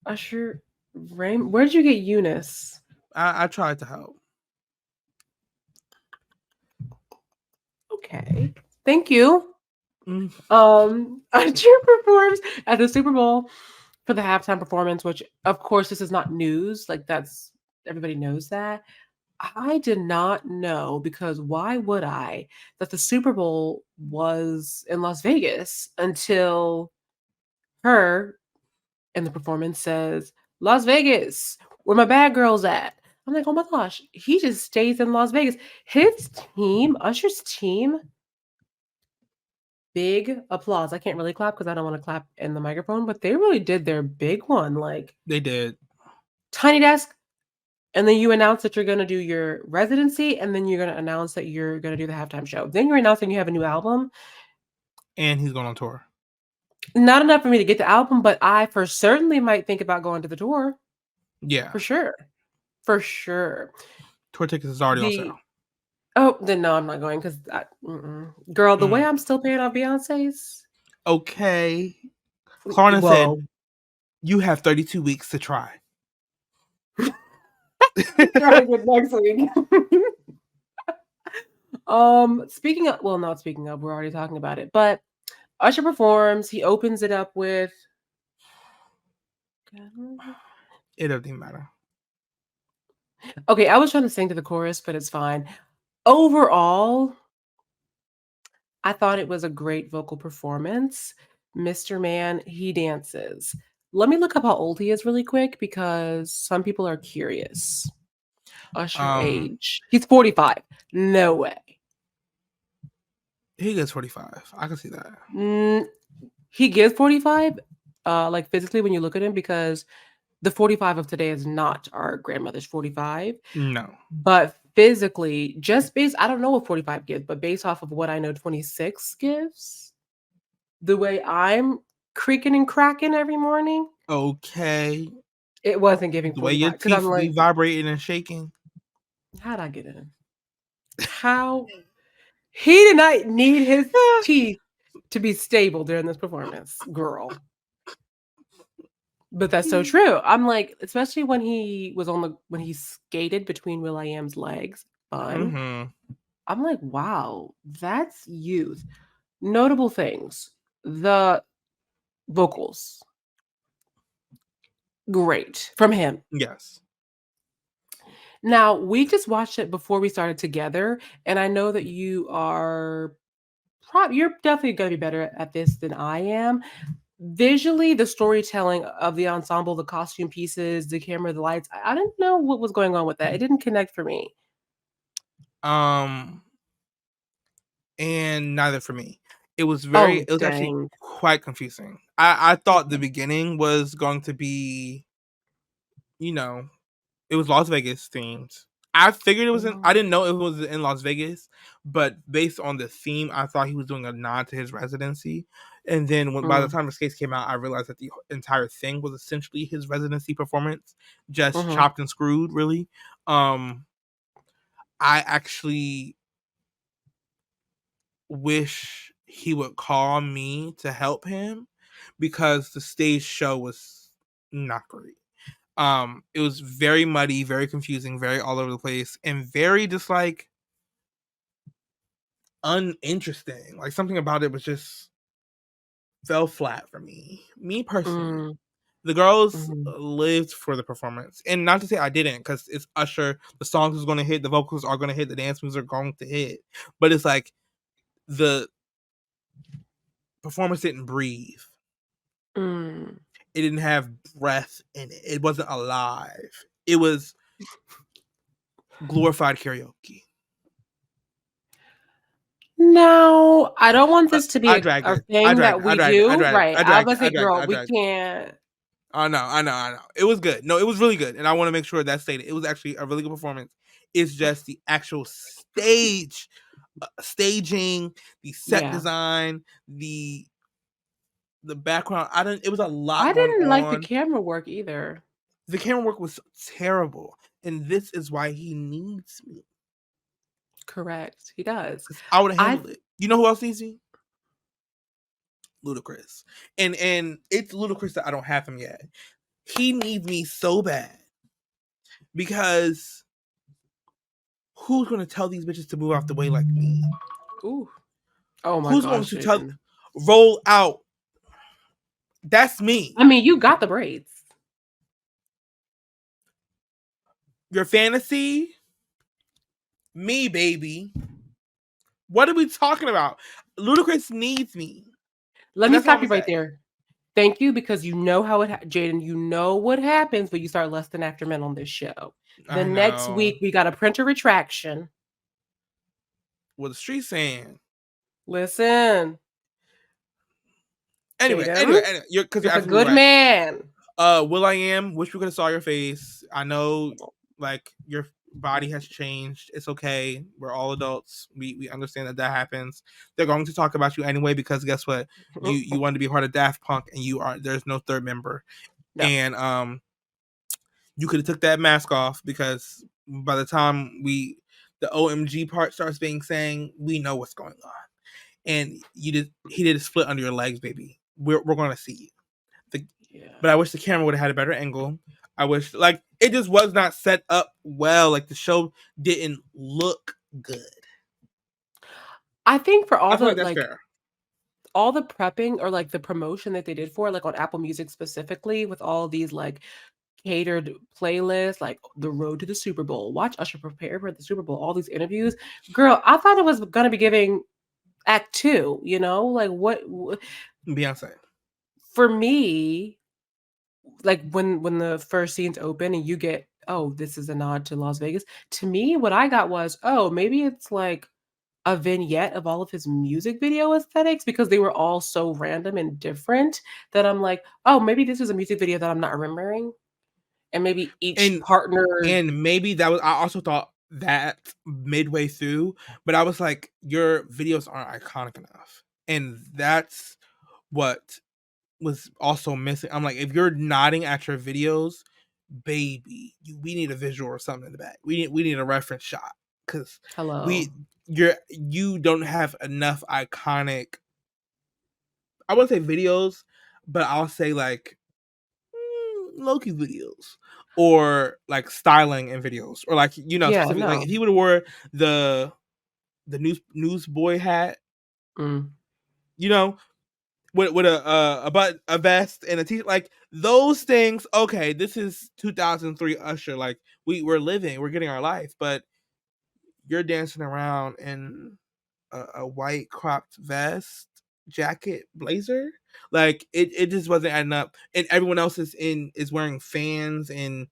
Usher Raymond. Where did you get Eunice? I tried to help. Okay. Thank you. Mm. Usher performs at the Super Bowl for the halftime performance, which of course this is not news. Like that's everybody knows that. I did not know, because why would I, that the Super Bowl was in Las Vegas until her in the performance says, Las Vegas, where my bad girls at. I'm like, oh my gosh, he just stays in Las Vegas. His team, Usher's team, big applause. I can't really clap because I don't want to clap in the microphone, but they really did their big one. Like, They did. tiny desk. And then you announce that you're going to do your residency, and then you're going to announce that you're going to do the halftime show. Then you're announcing you have a new album. And he's going on tour. Not enough for me to get the album, but I for certainly might think about going to the tour. Yeah. For sure. For sure. Tour tickets is already on sale. Oh, then no, I'm not going because, girl, the way I'm still paying off Beyonce's. Okay. Klarna said, you have 32 weeks to try. Trying to get next week. Speaking of, well, not speaking of, we're already talking about it, but Usher performs. He opens it up with. It doesn't even matter. Okay, I was trying to sing to the chorus, but it's fine. Overall, I thought it was a great vocal performance. Mr. Man, he dances. Let me look up how old he is really quick because some people are curious. Usher age. He's 45. No way. He gets 45. I can see that. He gets 45, like physically when you look at him, because the 45 of today is not our grandmother's 45. No. But physically, just based, I don't know what 45 gives, but based off of what I know 26 gives, the way I'm creaking and cracking every morning. Okay. It wasn't giving 45. The way your teeth be vibrating and shaking. How'd I get in? How? He did not need his teeth to be stable during this performance, girl. But that's so true. I'm like, especially when he was when he skated between will.i.am's legs, fun. Mm-hmm. I'm like, wow, that's youth. Notable things. The vocals. Great from him. Yes. Now, we just watched it before we started together, and I know that you are you're definitely going to be better at this than I am. Visually, the storytelling of the ensemble, the costume pieces, the camera, the lights, I didn't know what was going on with that. It didn't connect for me. And neither for me. It was actually quite confusing. I thought the beginning was going to be, it was Las Vegas themed. I figured it was I didn't know it was in Las Vegas, but based on the theme, I thought he was doing a nod to his residency. And then by the time the skates came out, I realized that the entire thing was essentially his residency performance, just chopped and screwed, really. I actually wish he would call me to help him because the stage show was not great. It was very muddy, very confusing, very all over the place, and very just like uninteresting. Like something about it was just fell flat for me. Me personally. The girls lived for the performance. And not to say I didn't, because it's Usher. The songs is going to hit. The vocals are going to hit. The dance moves are going to hit. But it's like the performance didn't breathe. It didn't have breath in it. It wasn't alive. It was glorified karaoke. No, I don't want this to be I a dragged it. thing that we do. Right. I was dragged gonna it. say, girl, we can't. I know. It was good. No, it was really good. And I want to make sure that's stated. It was actually a really good performance. It's just the actual staging, the set design, the background. It was a lot I going didn't like the on. camera work either. The camera work was terrible. And this is why he needs me. Correct. He does. Because I would have handled it. You know who else needs me? Ludacris. And it's ludicrous that I don't have him yet. He needs me so bad. Because who's going to tell these bitches to move out the way like me? Ooh. Oh my Who's gosh. going to roll out? That's me. I mean, you got the braids. Your fantasy? Me, baby. What are we talking about? Ludacris needs me. Let me stop you right there. Thank you, because you know how Jayden, you know what happens when you start lusting after men on this show. The next week, we got to print a retraction. What the street saying? Listen. Anyway, you're a good man. will.i.am, wish we could have saw your face. I know, like, your body has changed. It's okay. We're all adults. We understand that happens. They're going to talk about you anyway, because guess what? You wanted to be part of Daft Punk, and there's no third member. No. And you could have took that mask off, because by the time the OMG part starts being sang, we know what's going on. And he did a split under your legs, baby. We're gonna see you. But I wish the camera would have had a better angle. I wish, like, it just was not set up well. Like, the show didn't look good. I think for all all the prepping or like the promotion that they did for, like on Apple Music specifically, with all these like catered playlists, like the road to the Super Bowl, watch Usher prepare for the Super Bowl, all these interviews, girl, I thought it was gonna be giving Act 2, you know, like what Beyonce. For me, like when the first scenes open and you get, oh, this is a nod to Las Vegas. To me, what I got was, oh, maybe it's like a vignette of all of his music video aesthetics, because they were all so random and different that I'm like, oh, maybe this is a music video that I'm not remembering. And maybe each partner. And maybe that was, I also thought that midway through, but I was like, your videos aren't iconic enough. And that's what was also missing. I'm like, if you're nodding at your videos, baby, we need a visual or something in the back. We need a reference shot, because you don't have enough iconic, I wouldn't say videos, but I'll say like low-key videos, or like styling in videos, or like, you know, like if he would have wore the newsboy hat, you know, with a vest and a t-shirt, like those things. Okay, this is 2003 Usher. Like we're getting our life, but you're dancing around in a white cropped vest, jacket, blazer. Like it just wasn't adding up. And everyone else is wearing fans and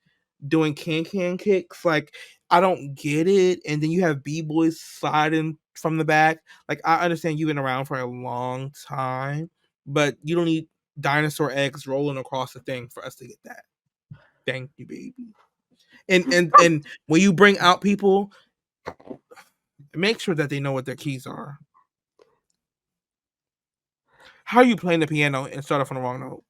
doing can kicks. Like, I don't get it. And then you have b-boys sliding from the back. Like, I understand you've been around for a long time, but you don't need dinosaur eggs rolling across the thing for us to get that. Thank you, baby. And when you bring out people, make sure that they know what their keys are. How are you playing the piano and start off on the wrong note?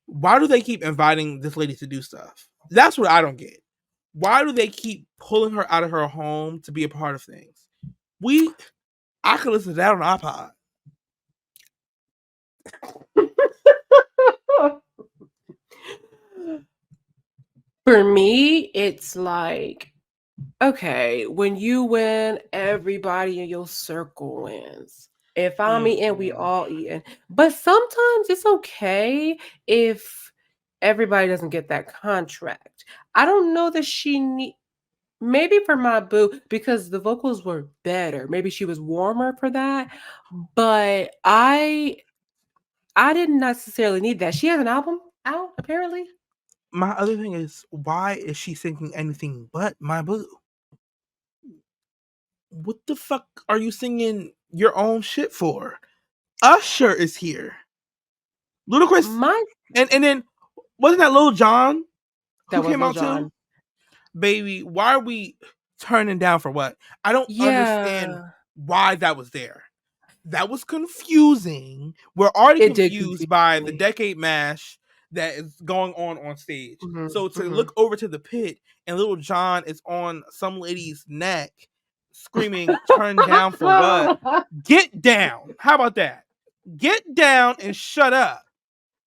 Why do they keep inviting this lady to do stuff? That's what I don't get. Why do they keep pulling her out of her home to be a part of things? I could listen to that on iPod. For me, it's like, okay, when you win, everybody in your circle wins. If I'm eating, we all eating. But sometimes it's okay if everybody doesn't get that contract. I don't know that she need. Maybe for my boo, because the vocals were better. Maybe she was warmer for that. But I didn't necessarily need that. She has an album out, apparently. My other thing is, why is she singing anything but My Boo? What the fuck are you singing your own shit for? Usher is here. Ludacris. And then wasn't that Lil Jon who came out too? Baby, why are we turning down for what? I don't understand why that was there. That was confusing. We're already confused by the decade mash that is going on stage. So to look over to the pit and Lil Jon is on some lady's neck screaming, "Turn down for what? Get down." How about that? Get down and shut up.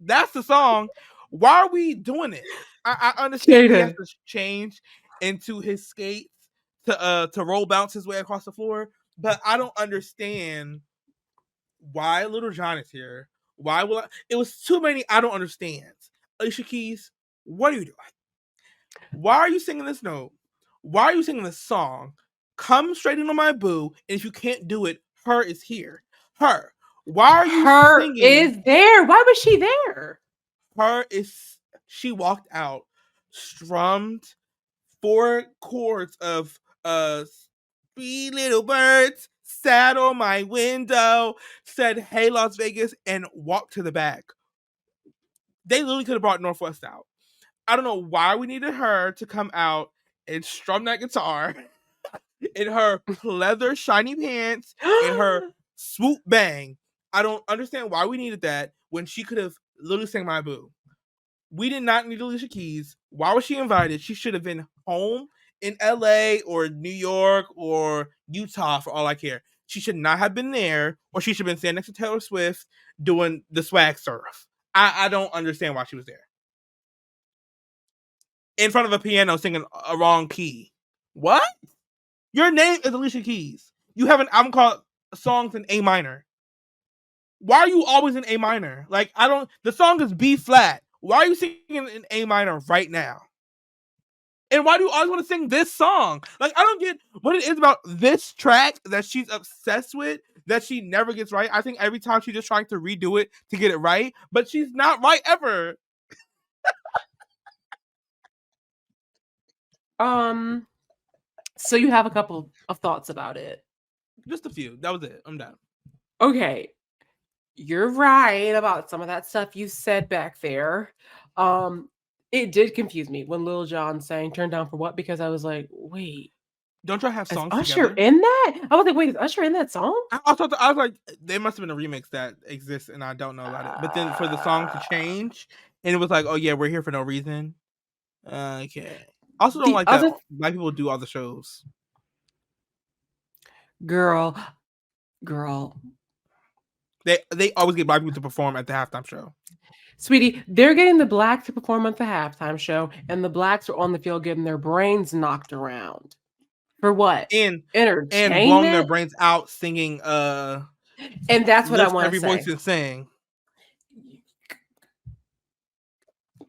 That's the song. Why are we doing it? I understand he has to change into his skates to roll bounce his way across the floor, but I don't understand why Lil Jon is here. Why will it was too many I don't understand. Alicia Keys, what are you doing? Why are you singing this note? Why are you singing this song? Come straight into My Boo, and if you can't do it, Her is here. Her. Why are you singing? Her is there. Why was she there? She walked out, strummed 4 chords of "Three Little Birds sat on my window," said "Hey Las Vegas," and walked to the back. They literally could have brought Northwest out. I don't know why we needed her to come out and strum that guitar in her leather shiny pants and her swoop bang. I don't understand why we needed that when she could have literally sang My Boo. We did not need Alicia Keys. Why was she invited? She should have been home in LA or New York or Utah for all I care. She should not have been there, or she should have been standing next to Taylor Swift doing the swag surf. I don't understand why she was there. In front of a piano singing a wrong key. What? Your name is Alicia Keys. You have an album called Songs in A Minor. Why are you always in A minor? Like, the song is B flat. Why are you singing in A minor right now? And why do you always want to sing this song? Like, I don't get what it is about this track that she's obsessed with that she never gets right. I think every time she's just trying to redo it to get it right, but she's not right ever. So you have a couple of thoughts about it. Just a few. That was it. I'm done. Okay. You're right about some of that stuff you said back there. It did confuse me when Lil Jon sang "Turn Down for What," because I was like, wait. Don't y'all have songs Usher together? in that? I was like, wait, is Usher in that song? I was like, there must have been a remix that exists and I don't know about it. But then for the song to change, and it was like, oh yeah, we're here for no reason. Okay. Also don't like that black people do all the shows. Girl. They always get black people to perform at the halftime show. Sweetie, they're getting the black to perform at the halftime show, and the blacks are on the field getting their brains knocked around. For what? Entertainment? And blowing their brains out singing and that's what I want to say. Every voice and sing.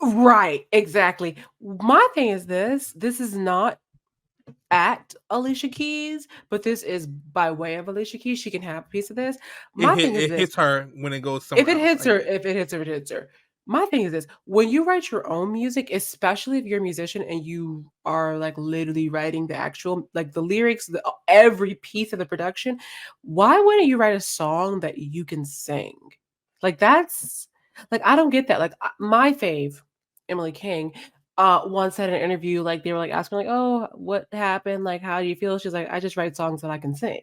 Right, exactly. My thing is this is not at Alicia Keys, but this is by way of Alicia Keys. She can have a piece of this. My thing is this. It hits her when it goes somewhere. If it hits her, it hits her. My thing is this: when you write your own music, especially if you're a musician and you are like literally writing the actual, like the lyrics, every piece of the production, why wouldn't you write a song that you can sing? Like that's like I don't get that. Like my fave, Emily King, once had an interview, like they were like asking, like, oh, what happened? Like, how do you feel? She's like, I just write songs that I can sing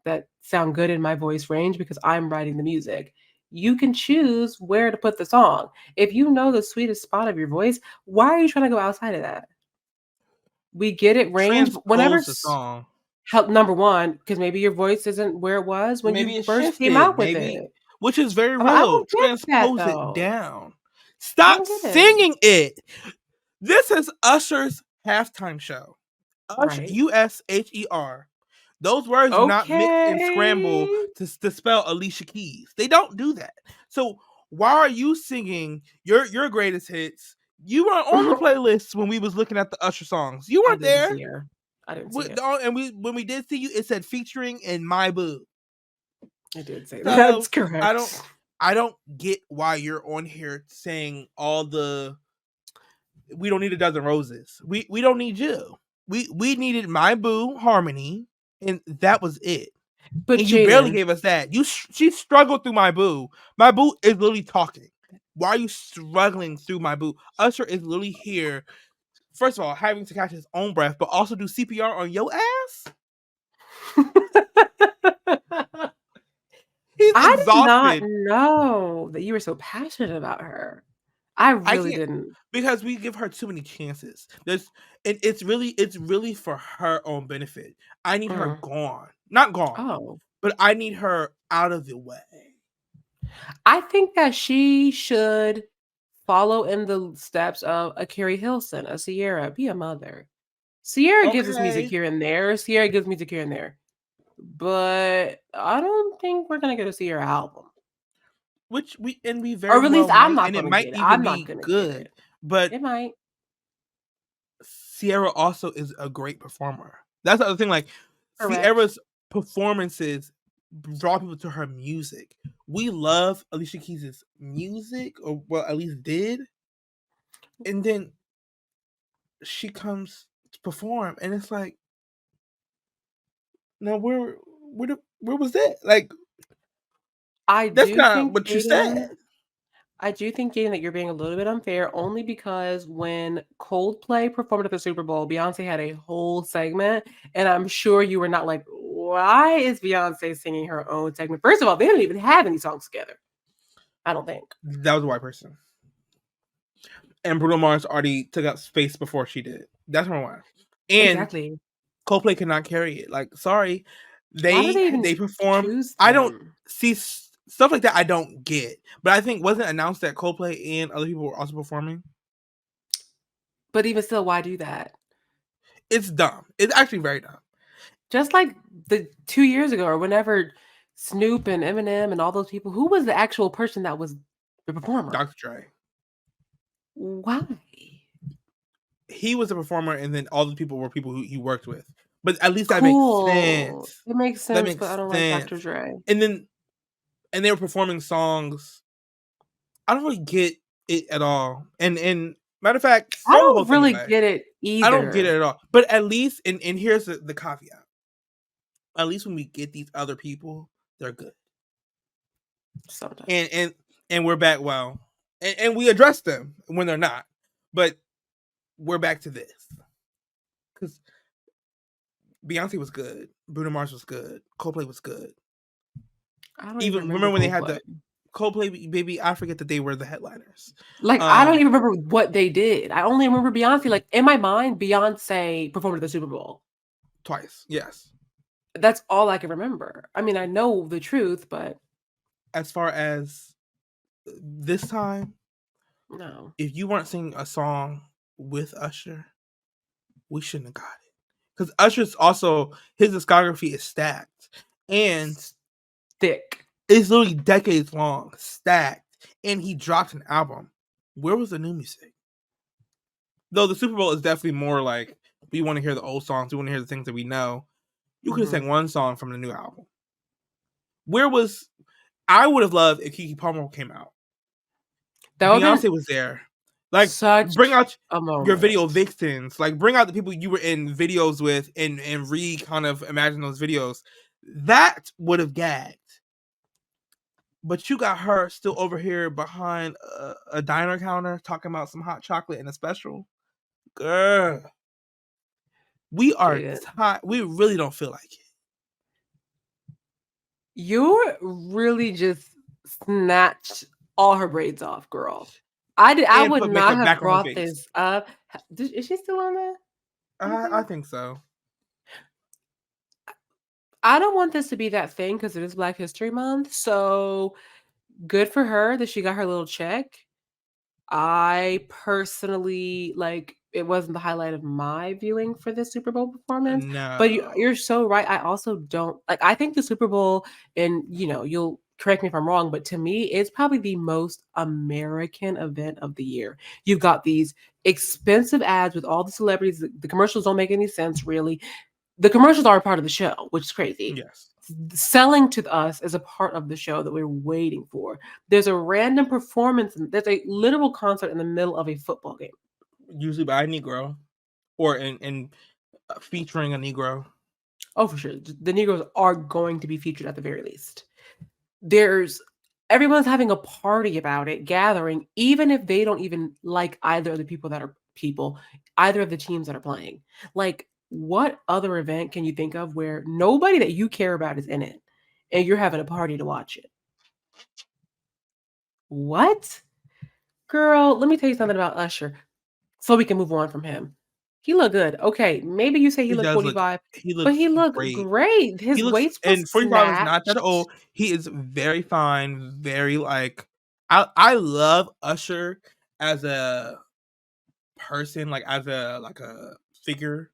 that sound good in my voice range because I'm writing the music. You can choose where to put the song. If you know the sweetest spot of your voice, why are you trying to go outside of that? We get it range whenever the song. Help number one, because maybe your voice isn't where it was when you first came out with it. Which is very real. Transpose it down. Stop singing it. This is Usher's halftime show. Right. Usher. Those words do not mix and scramble Okay. to spell Alicia Keys. They don't do that. So why are you singing your greatest hits? You weren't on the playlist when we was looking at the Usher songs. You I weren't didn't there. see her. I didn't see it. And when we did see you, it said featuring in My Boo. I did say So that's correct. I don't get why you're on here saying all the we don't need a dozen roses. We don't need you. We needed My Boo harmony, and that was it. But And you barely Jayden, gave us that. She struggled through My Boo. My Boo is literally talking. Why are you struggling through My Boo? Usher is literally here. First of all, having to catch his own breath, but also do CPR on your ass. He's I did not exhausted know that you were so passionate about her. I really didn't. because we give her too many chances. It's really for her own benefit. I need her gone, not gone, Oh, but I need her out of the way. I think that she should follow in the steps of a Carrie Hilson, a Sierra, be a mother. Sierra gives us music Okay, here and there. Sierra gives music here and there. But I don't think we're gonna get a Sierra album. which we very Or at least well I'm might, not and it gonna might get it. even I'm not be gonna get good. it. But It might. Sierra also is a great performer. That's the other thing. Like Correct. Sierra's performances draw people to her music. We love Alicia Keys' music, or well, at least did. And then she comes to perform, and it's like, now where was that? Like, I that's do not think, what you Jayden, said. that you're being a little bit unfair only because when Coldplay performed at the Super Bowl, Beyonce had a whole segment, and I'm sure you were not like, why is Beyonce singing her own segment? First of all, they don't even have any songs together. I don't think. That was a white person, and Bruno Mars already took up space before she did. That's number one. And Exactly. Coldplay could not carry it. Like, sorry, Why do they even they perform. choose I don't them? see stuff like that. I don't get. But I think wasn't announced that Coldplay and other people were also performing. But even still, why do that? It's dumb. It's actually very dumb. Just like the 2 years ago or whenever Snoop and Eminem and all those people, who was the actual person that was the performer? Dr. Dre. Why? He was a performer, and then all the people were people who he worked with. But at least that makes Cool. sense. It makes That sense, but I makes don't like Dr. sense. Dre. And they were performing songs. I don't really get it at all. And matter of fact, I throw the whole don't thing really away. get it I don't get it either. at all. But at least, and here's the caveat. At least when we get these other people, they're good. Sometimes. And we're back well. And we address them when they're not. But we're back to this. Because Beyonce was good. Bruno Mars was good. Coldplay was good. I don't Even even remember when they had Coldplay. the Coldplay, baby, I forget that they were the headliners. Like, I don't even remember what they did. I only remember Beyonce. Like, in my mind, Beyonce performed at the Super Bowl. Twice, yes. That's all I can remember. I mean, I know the truth, but As far as this time, no. if you weren't singing a song with Usher, we shouldn't have got it. Because Usher's also, his discography is stacked. And Thick. it's literally decades long, stacked. And he dropped an album. Where was the new music? Though the Super Bowl is definitely more like, we want to hear the old songs, we want to hear the things that we know. You could have sang one song from the new album. I would have loved if Keke Palmer came out. Beyonce was there. Like, bring out your video vixens. Like, bring out the people you were in videos with and kind of imagine those videos. That would have gagged. But you got her still over here behind a diner counter talking about some hot chocolate and a special. Girl. We are tired. We really don't feel like it. You really just snatched all her braids off, girl. I would not have brought this up. Is she still on there? I think so. I don't want this to be that thing because it is Black History Month. So good for her that she got her little check. I personally like it wasn't the highlight of my viewing for the Super Bowl performance, but No. you're so right. I also don't like. I think the Super Bowl, and you'll correct me if I'm wrong, but to me, it's probably the most American event of the year. You've got these expensive ads with all the celebrities. The commercials don't make any sense, really. The commercials are a part of the show, which is crazy. Yes. Selling to us is a part of the show that we're waiting for. There's a random performance. There's a literal concert in the middle of a football game. Usually by a Negro, or in featuring a Negro. Oh, for sure. The Negroes are going to be featured at the very least. Everyone's having a party about it, gathering, even if they don't even like either of the either of the teams that are playing. Like, what other event can you think of where nobody that you care about is in it and you're having a party to watch it? What? Girl, let me tell you something about Usher so we can move on from him. He looked good. Okay, maybe you say he He looked does look. 45, He but looks he looked great. great. He His looks, waist was and 45 is not that snatched. old. He is very fine, very like. I love Usher as a person, like as a figure,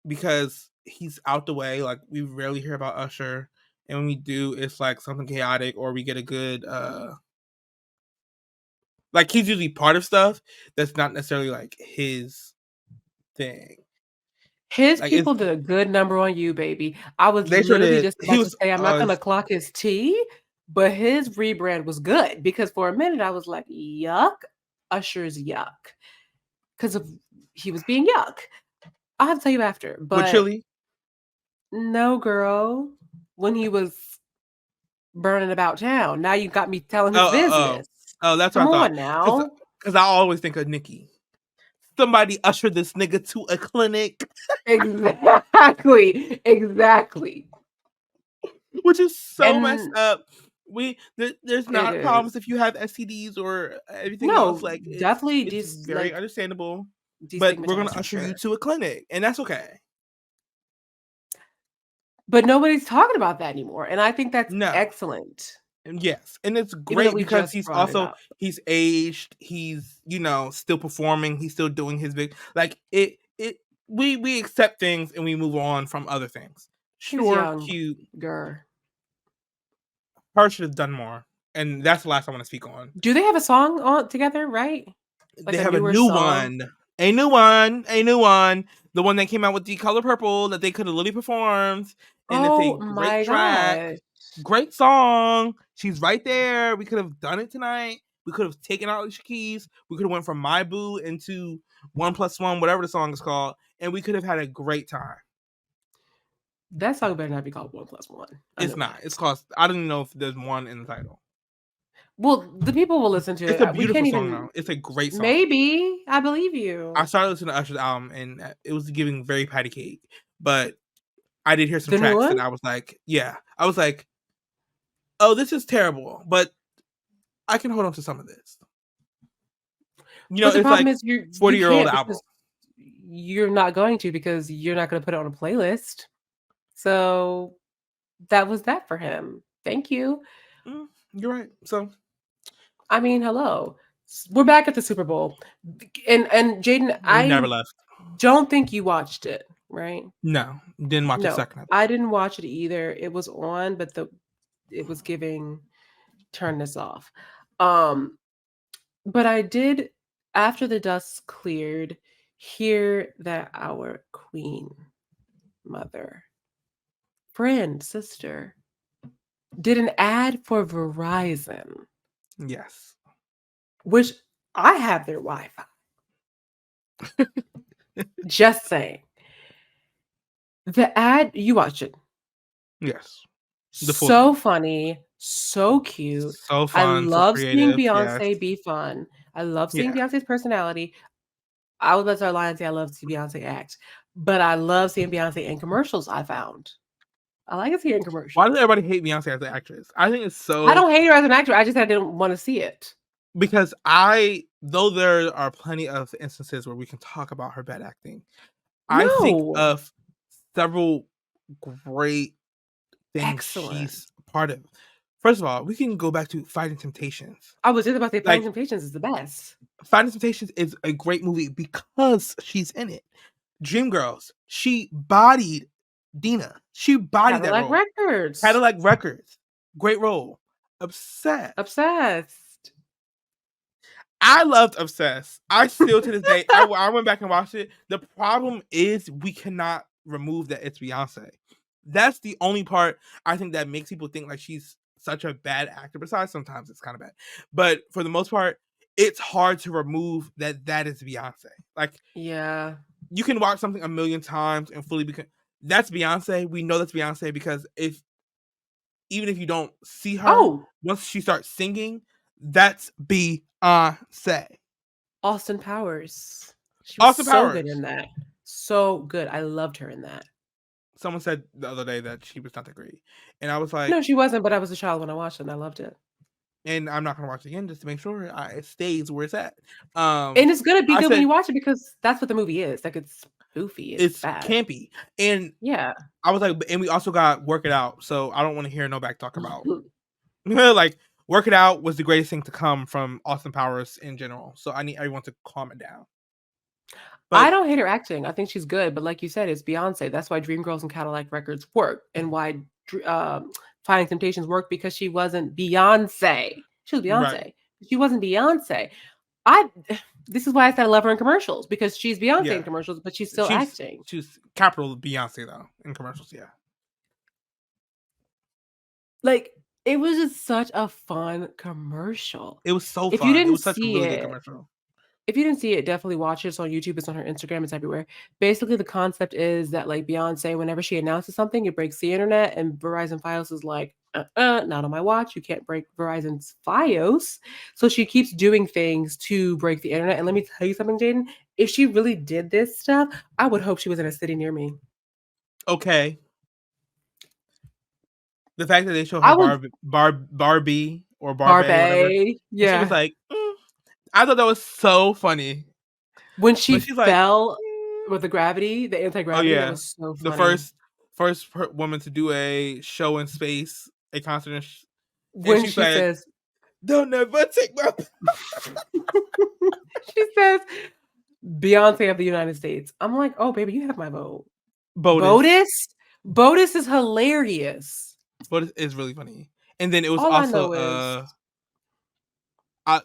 because he's out the way. Like, we rarely hear about Usher, and when we do, it's like something chaotic, or we get a good like, he's usually part of stuff that's not necessarily like his thing. His Like, it's people did a good number on You, baby. I was they sure literally did. just He about to was say I'm not gonna clock his tea, but his rebrand was good because for a minute I was like, yuck, Usher's yuck. Because of he was being yuck. I'll have to tell you after, with but Chili. no, girl. When he was burning about town. Now you got me telling his business. That's what Come I thought. on now. Because I always think of Nicki. Somebody ushered this nigga to a clinic, Exactly. Exactly. which is so messed And up. There's it not is. problems if you have STDs or everything else. No, Like, definitely it's very understandable. But we're gonna destigmatized for usher you sure. to a clinic, and that's okay. But nobody's talking about that anymore. And I think that's No. excellent. And yes, and it's Even though great we because just brought it up. he's aged, he's still performing, he's still doing his big, like, we accept things and we move on from other things. He was Sure, young, cute. girl. Her should have done more, and that's the last I want to speak on. Do they have a song on together, right? Like They a have a newer new song? one, a new one, a new one. The one that came out with The Color Purple that they could have literally performed, and it's a Oh great my track, god. great song. She's right there. We could have done it tonight. We could have taken out Alicia Keys. We could have went from My Boo into 1+1, whatever the song is called, and we could have had a great time. That song better not be called 1+1. It's not. It's called. I don't even know if there's one in the title. Well, the people will listen to It's it. a We beautiful can't song, even. though. It's a great song. Maybe I believe you. I started listening to Usher's album, and it was giving very patty cake. But I did hear some The new tracks, and one? I was like, yeah. I was like, oh, this is terrible, but I can hold on to some of this. But the It's problem like is you 40-year-old can't album. because you're not going to because you're not going to put it on a playlist. So that was that for him. Thank you. You're right. So, I mean, hello. We're back at the Super Bowl. And Jayden, we I never left. don't think you watched it, right? No, didn't watch a No, second of it. I didn't watch it either. It was on, but it was giving turn this off. But I did, after the dust cleared, hear that our queen mother, friend, sister, did an ad for Verizon, Yes. which I have their Wi-Fi. Just saying. The ad, you watch it. Yes. So funny, so cute. So I fun, so love seeing creative. Yes. Beyonce be fun. I love seeing Yeah. Beyonce's personality. I would let her lie and say I love to see Beyonce act, but I love seeing Beyonce in commercials. I found I like to see her in commercials. Why does everybody hate Beyonce as an actress? I think it's so. I don't hate her as an actor. I just said I didn't want to see it. Because though there are plenty of instances where we can talk about her bad acting, I think No, of several great things excellent. she's part of. First of all, we can go back to Fighting Temptations. I was just about to say Like, Fighting Temptations is the best. Fighting Temptations is a great movie because she's in it. Dreamgirls, she bodied Dina. She bodied that Cadillac role. Records. Cadillac Records, great role. Obsessed. I loved Obsessed. I still to this day, I went back and watched it. The problem is we cannot remove that it's Beyonce. That's the only part I think that makes people think like she's such a bad actor. Besides, sometimes it's kind of bad, but for the most part, it's hard to remove that is Beyonce. Like, Yeah. you can watch something a million times and fully become that's Beyonce. We know that's Beyonce because even if you don't see her, once she starts singing, that's Beyonce. Austin Powers. She was Austin so good Powers. in that. So good. I loved her in that. Someone said the other day that she was not that great, and I was like, No, she wasn't, but I was a child when I watched it and I loved it. and I'm not gonna watch it again just to make sure it stays where it's at. And it's gonna be I good said- when you watch it because that's what the movie is. Like, it's goofy. It's bad. campy, and Yeah. I was like, and we also got Work It Out, so I don't want to hear no back talk about like Work It Out was the greatest thing to come from Austin Powers in general. So I need everyone to calm it down. But I don't hate her acting. I think she's good, but like you said, it's Beyonce. That's why Dreamgirls and Cadillac Records work, and why Finding Temptations worked because she wasn't Beyonce. She was Beyonce. Right. She wasn't Beyonce. This is why I said I love her in commercials because she's Beyonce in commercials, but she's still acting. She's capital Beyonce though in commercials. Yeah. Like, it was just such a fun commercial. It was so If fun. you It didn't was such a see really good it, commercial. if you didn't see it, definitely watch it. It's on YouTube. It's on her Instagram. It's everywhere. Basically, the concept is that like Beyonce, whenever she announces something, it breaks the internet, and Verizon Fios is like, not on my watch. You can't break Verizon's Fios. So she keeps doing things to break the internet. And let me tell you something, Jayden. If she really did this stuff, I would hope she was in a city near me. Okay. The fact that they show her Barbie or Barbie, whatever. Yeah. She was like, I thought that was so funny. When she she's like, fell with the gravity, the anti-gravity, that was so funny. The first woman to do a show in space, a concert in when she says, "They'll never take my." She says, "Beyonce of the United States." I'm like, oh baby, you have my vote. Botus is hilarious. Botus is really funny, and then it was All also I know is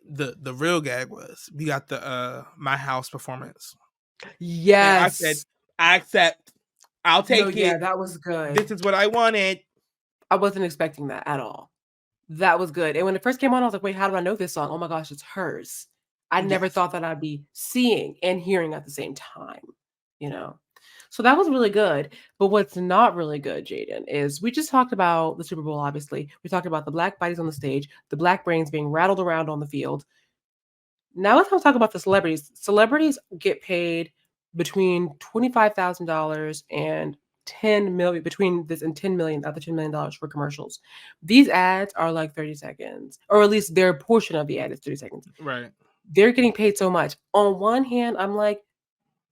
the real gag was we got the My House performance. Yes, and I said, I accept. I'll take it. Yeah, that was good. This is what I wanted. I wasn't expecting that at all. That was good. And when it first came on, I was like, wait, how do I know this song? Oh my gosh, it's hers. I never thought that I'd be seeing and hearing at the same time, you know? So that was really good. But what's not really good, Jayden, is we just talked about the Super Bowl, obviously. We talked about the black bodies on the stage, the black brains being rattled around on the field. Now let's talk about the celebrities. Celebrities get paid between $25,000 and $10 million, between this and $10 million, other $10 million for commercials. These ads are like 30 seconds, or at least their portion of the ad is 30 seconds. Right. They're getting paid so much. On one hand, I'm like,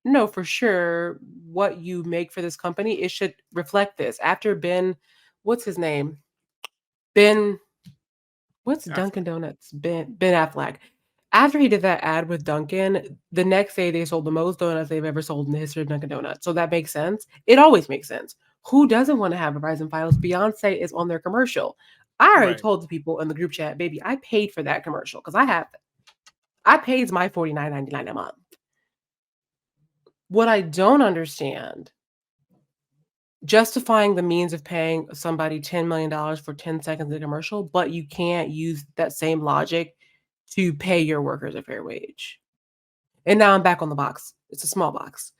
no, for sure, what you make for this company, it should reflect this. After Ben, what's his name? What's Dunkin' Donuts? Ben Affleck. After he did that ad with Dunkin', the next day they sold the most donuts they've ever sold in the history of Dunkin' Donuts. So that makes sense. It always makes sense. Who doesn't want to have Verizon Fios? Beyonce is on their commercial. I already told the people in the group chat, baby, I paid for that commercial because I paid my $49.99 a month. What I don't understand, justifying the means of paying somebody $10 million for 10 seconds of a commercial, but you can't use that same logic to pay your workers a fair wage. And now I'm back on the box. It's a small box.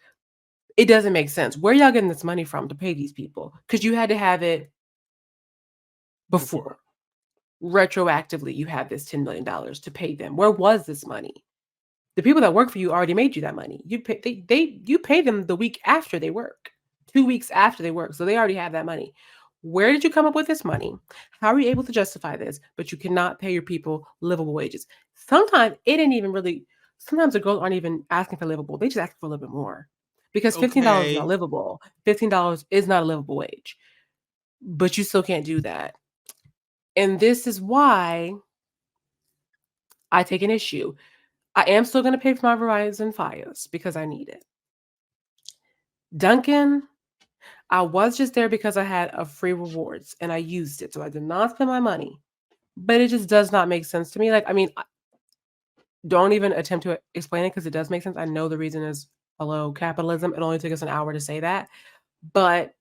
It doesn't make sense. Where y'all getting this money from to pay these people? Because you had to have it before. Retroactively, you have this $10 million to pay them. Where was this money? The people that work for you already made you that money. You pay them the week after they work, 2 weeks after they work. So they already have that money. Where did you come up with this money? How are you able to justify this? But you cannot pay your people livable wages. Sometimes sometimes the girls aren't even asking for livable. They just ask for a little bit more because $15 is not livable. $15 is not a livable wage, but you still can't do that. And this is why I take an issue. I am still going to pay for my Verizon Fios because I need it. Dunkin', I was just there because I had a free rewards and I used it. So I did not spend my money. But it just does not make sense to me. Like, I mean, don't even attempt to explain it because it does make sense. I know the reason is, hello, capitalism. It only took us an hour to say that. But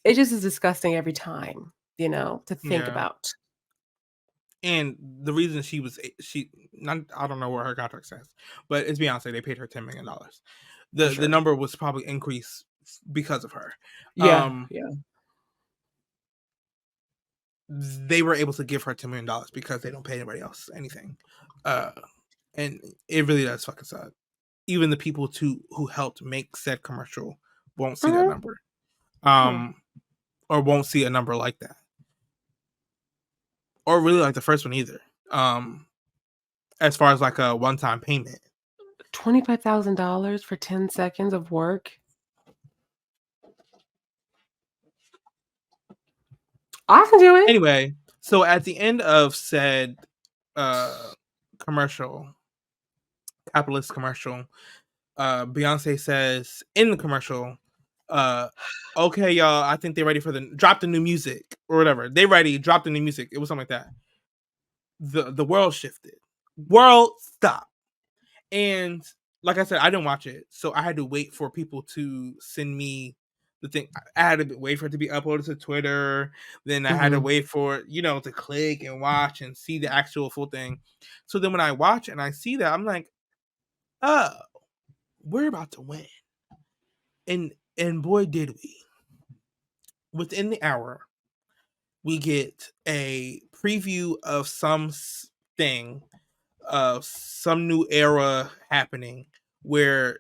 it just is disgusting every time, to think about. And the reason I don't know what her contract says, but it's Beyonce. They paid her $10 million. The number was probably increased because of her. Yeah. They were able to give her $10 million because they don't pay anybody else anything. And it really does fucking suck. Even the people who helped make said commercial won't see that number. Or won't see a number like that. Or really like the first one either. As far as like a one-time payment. $25,000 for 10 seconds of work? I can do it. Anyway, so at the end of said capitalist commercial, Beyonce says in the commercial, okay, y'all, I think they're ready for drop the new music or whatever. They ready, drop the new music. It was something like that. The world shifted. World stopped. And like I said, I didn't watch it, so I had to wait for people to send me the thing. I had to wait for it to be uploaded to Twitter. Then I had to wait for it, to click and watch and see the actual full thing. So then when I watch and I see that, I'm like, oh, we're about to win. And boy, did we. Within the hour, we get a preview of something, of some new era happening where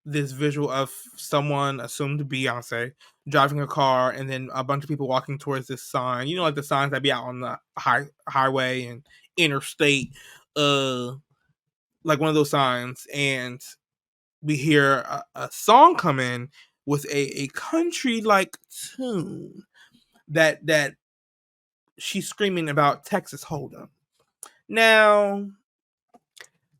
this visual of someone assumed to be Beyonce driving a car, and then a bunch of people walking towards this sign. Like the signs that be out on the highway and interstate, like one of those signs. And we hear a song come in with a country like tune that she's screaming about Texas Hold'em. Now,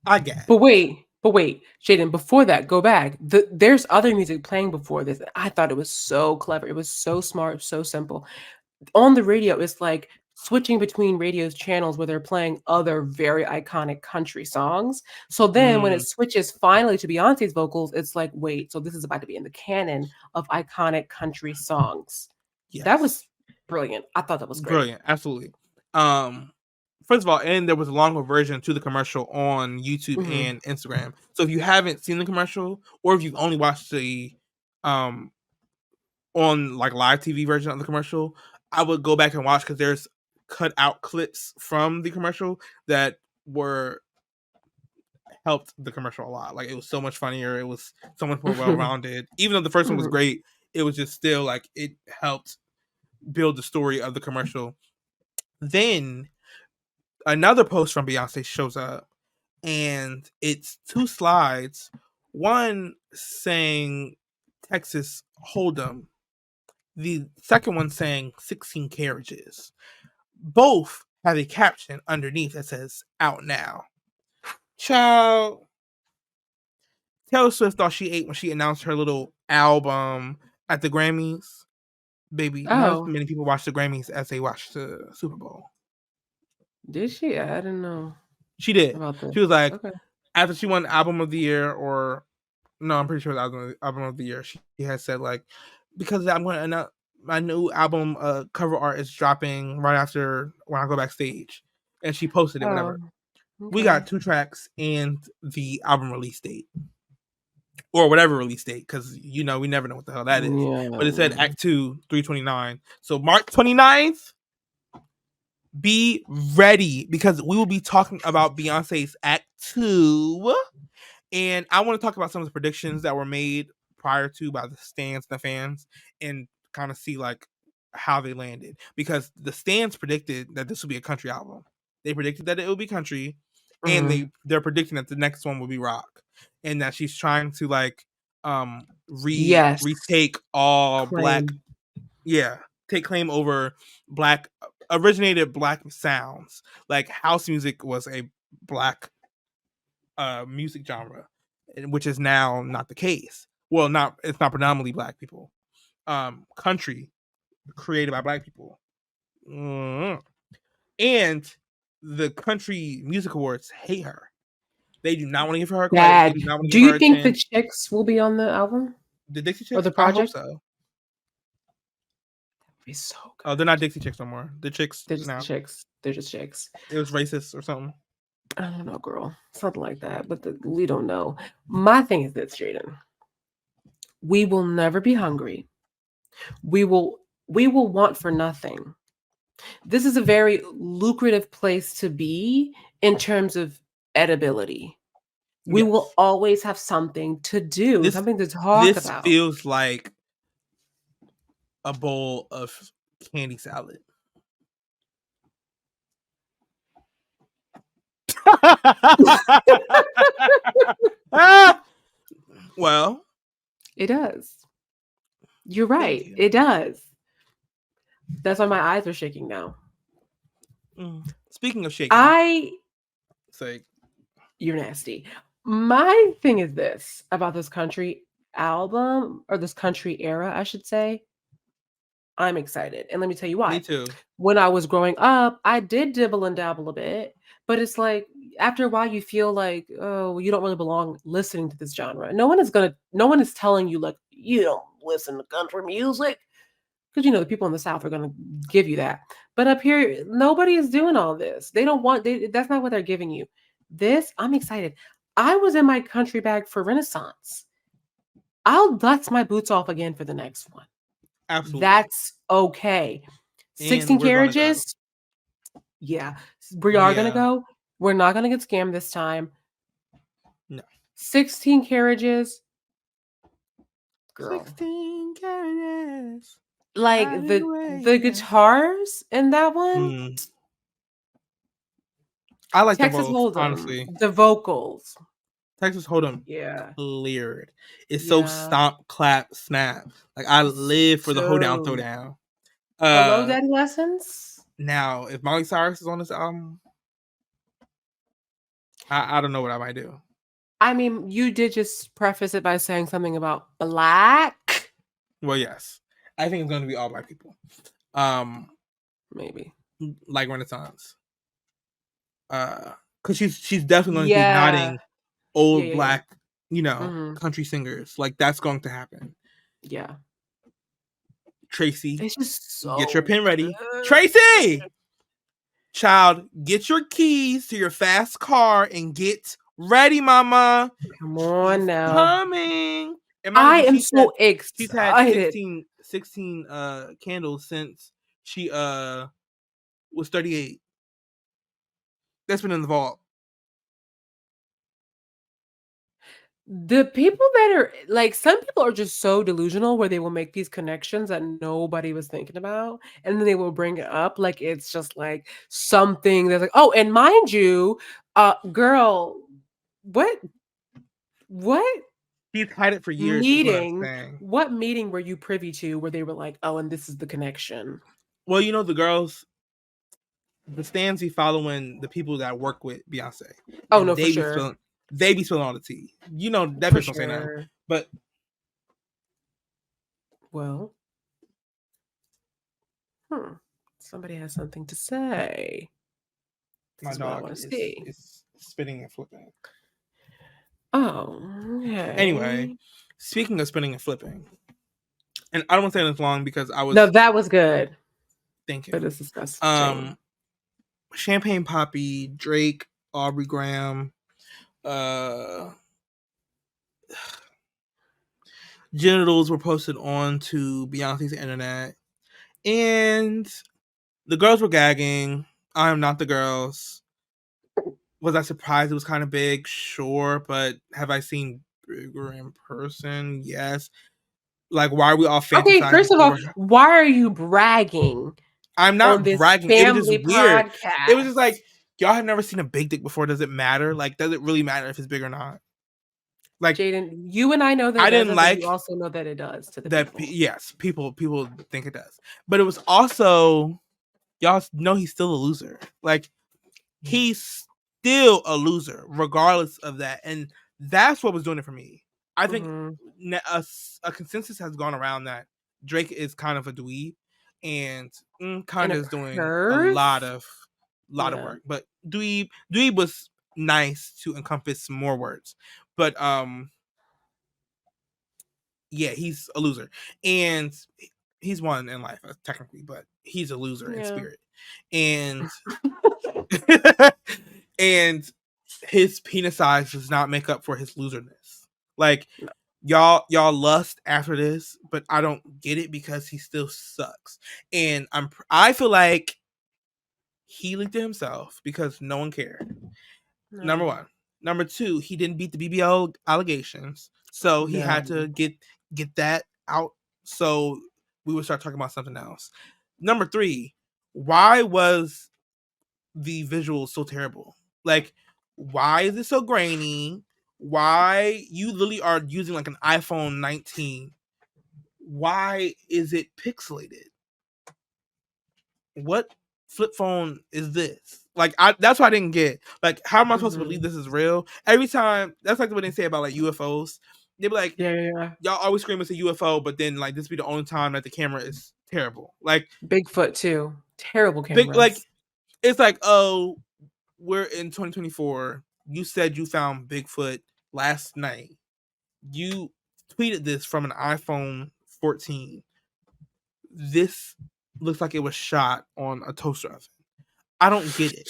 I guess. But wait, Jayden, before that, go back. There's other music playing before this. I thought it was so clever. It was so smart, so simple. On the radio, it's like switching between radio's channels where they're playing other very iconic country songs. So then when it switches finally to Beyonce's vocals, it's like, wait, so this is about to be in the canon of iconic country songs. Yes. That was brilliant. I thought that was great. Brilliant, absolutely. First of all, and there was a longer version to the commercial on YouTube and Instagram. So if you haven't seen the commercial, or if you've only watched the on like live TV version of the commercial, I would go back and watch, because there's cut out clips from the commercial that helped the commercial a lot. Like, it was so much funnier. It was so much more well-rounded. Even though the first one was great, it was just still like it helped build the story of the commercial. Then another post from Beyonce shows up, and it's 2 slides. One saying Texas Hold'em. The second one saying 16 carriages. Both have a caption underneath that says "out now." Child, Taylor Swift thought she ate when she announced her little album at the Grammys. Baby, not as many people watch the Grammys as they watch the Super Bowl. Did she? I didn't know. She did. She was like, after she won Album of the Year, or no, I'm pretty sure it was Album of the Year, she has said, like, because I'm going to announce my new album cover art is dropping right after when I go backstage. And she posted it, whatever. We got 2 tracks and the album release date. Or whatever release date, because, we never know what the hell that is. Yeah. But it said Act 2, 3/29. So March 29th, be ready, because we will be talking about Beyonce's Act 2. And I want to talk about some of the predictions that were made prior to by the stands and the fans, and kind of see like how they landed. Because the stands predicted that this would be a country album. They predicted that it would be country, and they're predicting that the next one will be rock, and that she's trying to like retake all claim. Black, take claim over Black originated black sounds. Like house music was a black music genre, which is now not the case. Well, it's not predominantly black people. Country created by black people. And the Country Music Awards hate her. They do not want to give her credit. Bad. They do not want to Do give her you a think the chance. Chicks will be on the album The Dixie Chicks? or the I hope project? so. That'd be so good. Oh, they're not Dixie Chicks no more. The Chicks They're just now. Chicks. They're just Chicks. It was racist or something. I don't know, girl. Something like that. But we don't know. My thing is this, Jayden. We will never be hungry. We will want for nothing. This is a very lucrative place to be in terms of edibility. We will always have something to do, something to talk about. This feels like a bowl of candy salad. Well, it does. You're right. It does. That's why my eyes are shaking now. Speaking of shaking, you're nasty. My thing is this about this country album, or this country era, I should say. I'm excited. And let me tell you why. Me too. When I was growing up, I did dibble and dabble a bit, but it's like after a while you feel like, oh, you don't really belong listening to this genre. No one is telling you like you don't listen to country music. Because the people in the South are gonna give you that. But up here, nobody is doing all this. They don't want that's not what they're giving you. This, I'm excited. I was in my country bag for Renaissance. I'll dust my boots off again for the next one. Absolutely. That's okay. 16 carriages. Yeah. We are gonna go. We're not gonna get scammed this time. No. 16 carriages. Girl. 16 carriages. Like the guitars in that one. I like Texas the vocals, Hold'em, honestly. The vocals. Texas Hold'em, cleared. It's so stomp, clap, snap. Like I live for the hoedown, throwdown. Hello, Daddy Lessons. Now, if Miley Cyrus is on this album, I don't know what I might do. I mean, you did just preface it by saying something about black. Well, yes. I think it's going to be all black people. Maybe. Like Renaissance. Because she's definitely going to be nodding old black, country singers. Like, that's going to happen. Yeah. Tracy, it's just so get your pen ready. good. Tracy! Child, get your keys to your fast car and get ready, mama. Come on now. Coming. I am so excited. She's had 16 candles since she was 38. That's been in the vault. The people that are like, some people are just so delusional where they will make these connections that nobody was thinking about, and then they will bring it up like it's just like something that's like, oh, and mind you, girl, what He's had it for years. Meeting? What meeting were you privy to where they were like, oh, and this is the connection? Well, the girls, the stans be following the people that work with Beyonce. Oh no, for sure. They be spilling all the tea. That bitch don't say nothing. But well, somebody has something to say. My dog is spinning and flipping. Oh, okay. Anyway, speaking of spinning and flipping, and I don't want to say this long because I was... No, that was good. Thank you. But it's disgusting. Champagne Poppy, Drake, Aubrey Graham, genitals were posted onto Beyonce's internet, and the girls were gagging. I am not the girls. Was I surprised it was kind of big? Sure, but have I seen bigger in person? Yes. Like, why are we all fantasizing? Okay, first of all, why are you bragging? I'm not bragging. It was just weird. It was just like, y'all have never seen a big dick before. Does it matter? Like, does it really matter if it's big or not? Like, Jayden, you and I know that I didn't like. You also know that it does to the that. people. Yes, people think it does, but it was also, y'all know he's still a loser. Like, he's still a loser, regardless of that. And that's what was doing it for me. I think a consensus has gone around that Drake is kind of a dweeb, and kind of is doing a lot of work. But dweeb was nice to encompass more words. But yeah, he's a loser, and he's won in life technically, but he's a loser in spirit, and and his penis size does not make up for his loserness. Like, y'all lust after this, but I don't get it because he still sucks, and I feel like he leaked it himself because no one cared. No. Number one. Number two, he didn't beat the BBL allegations, so he had to get that out, so we would start talking about something else. Number three, why was the visual so terrible? Like, why is it so grainy? Why you literally are using like an iPhone 19? Why is it pixelated? What flip phone is this? Like, that's what I didn't get. Like, how am I supposed to believe this is real? Every time, that's like what they say about like UFOs. They be like, y'all always scream it's a UFO, but then like this be the only time that the camera is terrible. Like Bigfoot too, terrible cameras. Like, it's like, oh, we're in 2024. You said you found Bigfoot last night. You tweeted this from an iPhone 14. This looks like it was shot on a toaster oven. I don't get it.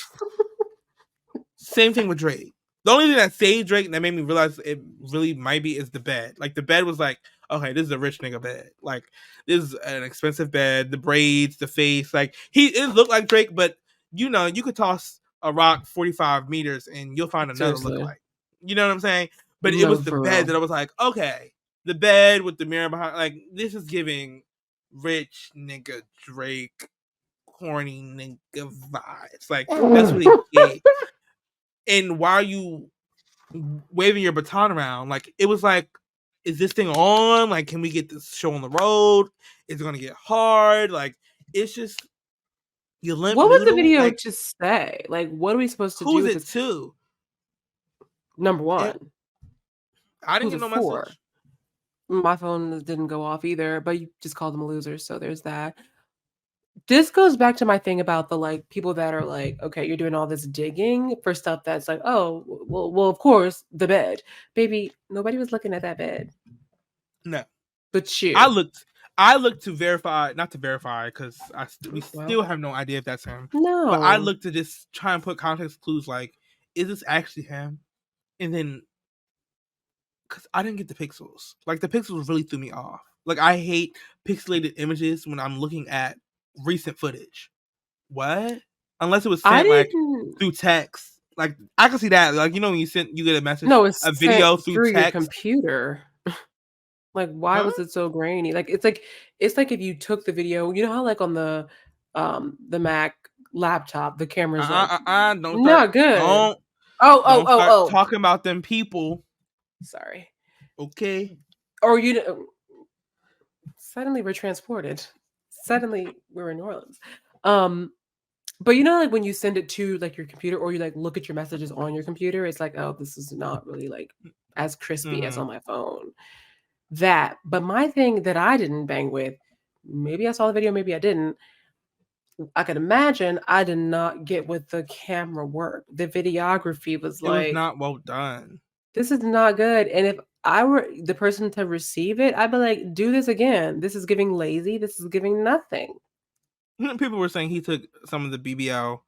Same thing with Drake. The only thing that saved Drake that made me realize it really might be is the bed. Like, the bed was like, okay, this is a rich nigga bed. Like, this is an expensive bed. The braids, the face, like, it looked like Drake, but you know, you could toss a rock 45 meters and you'll find another lookalike. You know what I'm saying? But it was the bed that I was like, okay, the bed with the mirror behind, like, this is giving rich nigga Drake corny nigga vibes. Like, that's what he gave. And why are you waving your baton around? Like, it was like, is this thing on? Like, can we get this show on the road? Is it gonna get hard? Like, it's just you limp. What was the video to say? Like, what are we supposed to do? Who is it to? Number one, I didn't get no message. My phone didn't go off either, but you just called them a loser, so there's that. This goes back to my thing about the like people that are like, okay, you're doing all this digging for stuff that's like, oh, well, of course, the bed, baby. Nobody was looking at that bed. No, but you. I looked to verify, not to verify, because we still have no idea if that's him. No, but I looked to just try and put context clues. Like, is this actually him? And then, because I didn't get the pixels. Like, the pixels really threw me off. Like, I hate pixelated images when I'm looking at recent footage. What? Unless it was sent like through text. Like, I can see that. Like, you know, when you get a message, it's a video through text, your computer. Like, why was it so grainy? Like, it's like if you took the video, you know how like on the Mac laptop, the camera's not good. Don't start talking about them people. Sorry. Okay. Or suddenly we're transported. Suddenly we're in New Orleans. But you know, like when you send it to like your computer, or you like look at your messages on your computer, it's like, oh, this is not really like as crispy as on my phone. But my thing that I didn't bang with, maybe I saw the video, maybe I didn't. I could imagine I did not get with the camera work. The videography was it was not well done. This is not good. And if I were the person to receive it, I'd be like, do this again. This is giving lazy. This is giving nothing. People were saying he took some of the BBL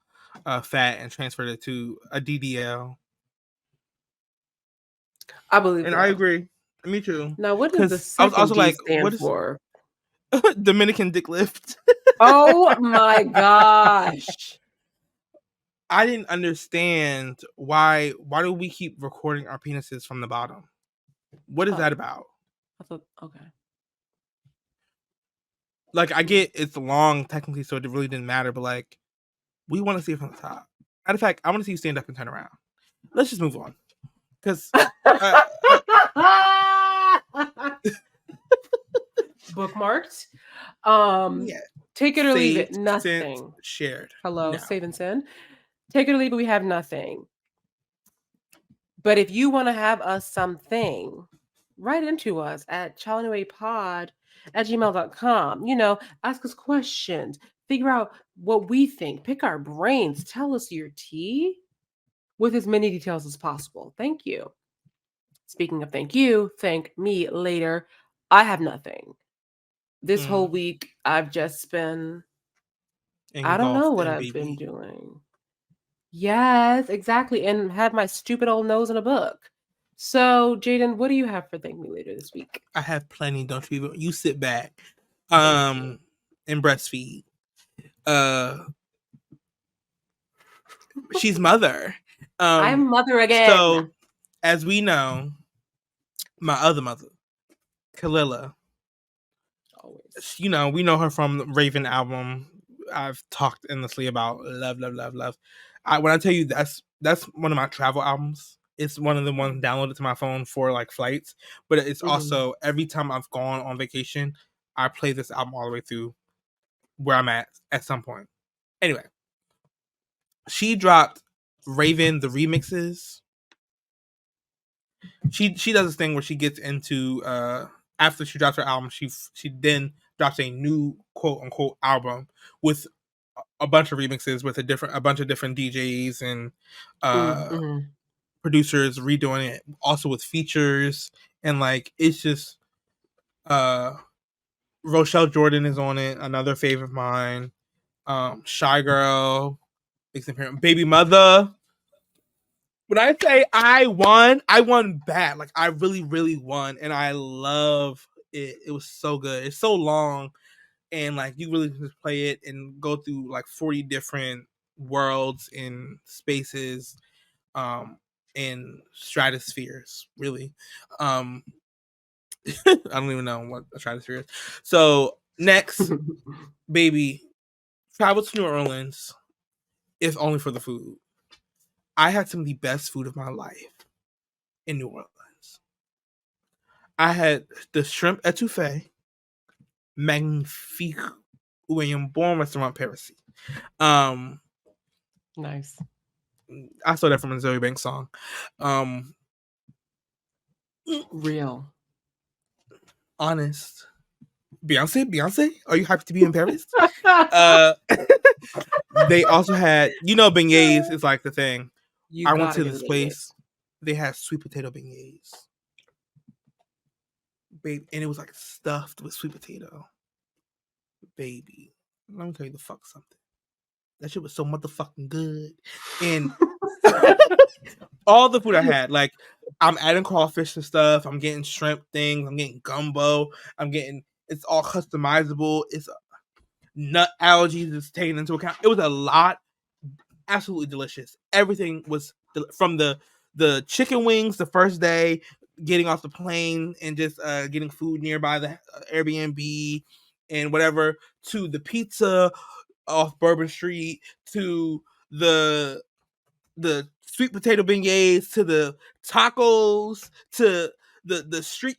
fat and transferred it to a DDL. I believe and that. I agree. Me too. Now, what does the second I was also D like, stand for? Dominican dick lift. Oh my gosh. I didn't understand why do we keep recording our penises from the bottom? What is that about? I thought, okay. Like, I get it's long technically, so it really didn't matter, but like, we want to see it from the top. Matter of fact, I want to see you stand up and turn around. Let's just move on. Because bookmarked. Yeah. Take it or leave it. Saved, Nothing. sent, shared. Hello, No. save and send. Take it or leave it. We have nothing. But if you want to have us something, write into us at challenawaypod@gmail.com. Ask us questions, figure out what we think, pick our brains, tell us your tea with as many details as possible. Thank you. Speaking of thank you, thank me later. I have nothing. This whole week, I've just been, I don't know Engulfed what in I've been baby. doing. Yes, exactly. And have my stupid old nose in a book. So, Jayden, what do you have for Thank Me Later this week? I have plenty. Don't you even? You sit back. Thank you. And breastfeed. She's mother. I'm mother again. So, as we know, my other mother, Kalila. Always. We know her from the Raven album. I've talked endlessly about love. When I tell you that's one of my travel albums. It's one of the ones downloaded to my phone for like flights, but it's also every time I've gone on vacation, I play this album all the way through where I'm at some point. Anyway, she dropped Raven the remixes. She does this thing where she gets into after she drops her album, she then drops a new quote unquote album with a bunch of remixes with a bunch of different DJs and producers redoing it, also with features, and like it's just Rochelle Jordan is on it, another favorite of mine. Shy Girl, Baby Mother. When I say I won bad. Like I really, really won, and I love it. It was so good. It's so long, and like you really just play it and go through like 40 different worlds and spaces, and stratospheres. Really, I don't even know what a stratosphere is. So next, baby, travel to New Orleans. If only for the food. I had some of the best food of my life in New Orleans. I had the shrimp etouffee, magnifique, ou un bon restaurant Paris. Nice. I saw that from a Zoe Banks song. Real. Honest. Beyonce, are you happy to be in Paris? They also had, beignets is like the thing. I went to this place. They had sweet potato beignets. Babe, and it was like stuffed with sweet potato. Baby, let me tell you the fuck something. That shit was so motherfucking good. And all the food I had, like I'm adding crawfish and stuff. I'm getting shrimp things. I'm getting gumbo. It's all customizable. It's nut allergies is taken into account. It was a lot. Absolutely delicious. Everything was from the chicken wings the first day, getting off the plane and just getting food nearby the Airbnb and whatever, to the pizza off Bourbon Street, to the sweet potato beignets, to the tacos, to the street.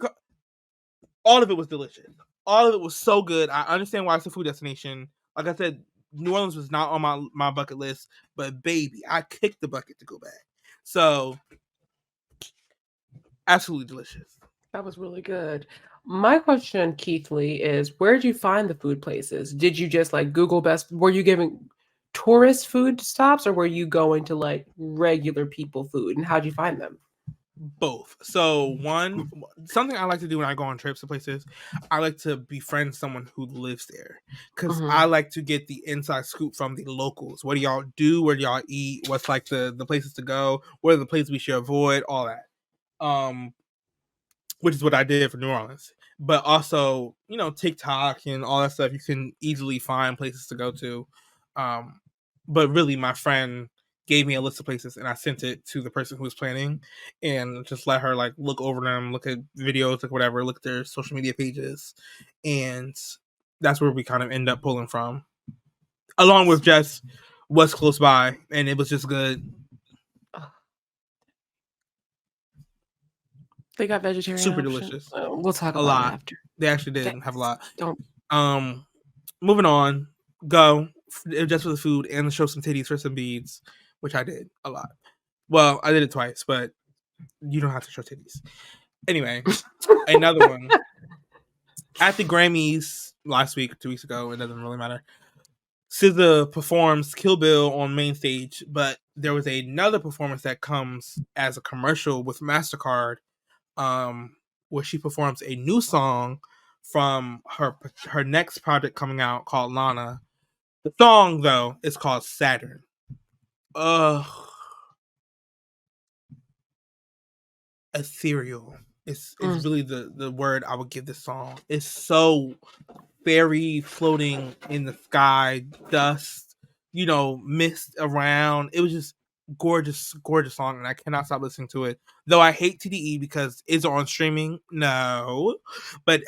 All of it was delicious. All of it was so good. I understand why it's a food destination. Like I said, New Orleans was not on my bucket list, but baby, I kicked the bucket to go back. So, absolutely delicious. That was really good. My question, Keith Lee, is where did you find the food places? Did you just like Google best? Were you giving tourist food stops, or were you going to like regular people food? And how'd you find them? Both. So something I like to do when I go on trips to places, I like to befriend someone who lives there, because I like to get the inside scoop from the locals. What do y'all do? Where do y'all eat? What's like the places to go? What are the places we should avoid? All that. Which is what I did for New Orleans. But also, TikTok and all that stuff, you can easily find places to go to. But really, my friend gave me a list of places and I sent it to the person who was planning and just let her like look over them, look at videos, like whatever, look at their social media pages. And that's where we kind of end up pulling from, along with just what's close by. And it was just good. They got vegetarian super options. delicious. We'll talk a about lot it after. They actually did have a lot. Don't. moving on. Go just for the food and show some titties for some beads, which I did a lot. Well, I did it twice, but you don't have to show titties. Anyway, another one. At the Grammys last week, 2 weeks ago, it doesn't really matter. SZA performs Kill Bill on main stage, but there was another performance that comes as a commercial with MasterCard, where she performs a new song from her next project coming out called Lana. The song, though, is called Saturn. Ethereal. It's really the word I would give this song. It's so fairy floating in the sky, dust, mist around. It was just gorgeous song, and I cannot stop listening to it. Though I hate TDE because it's on streaming. No. But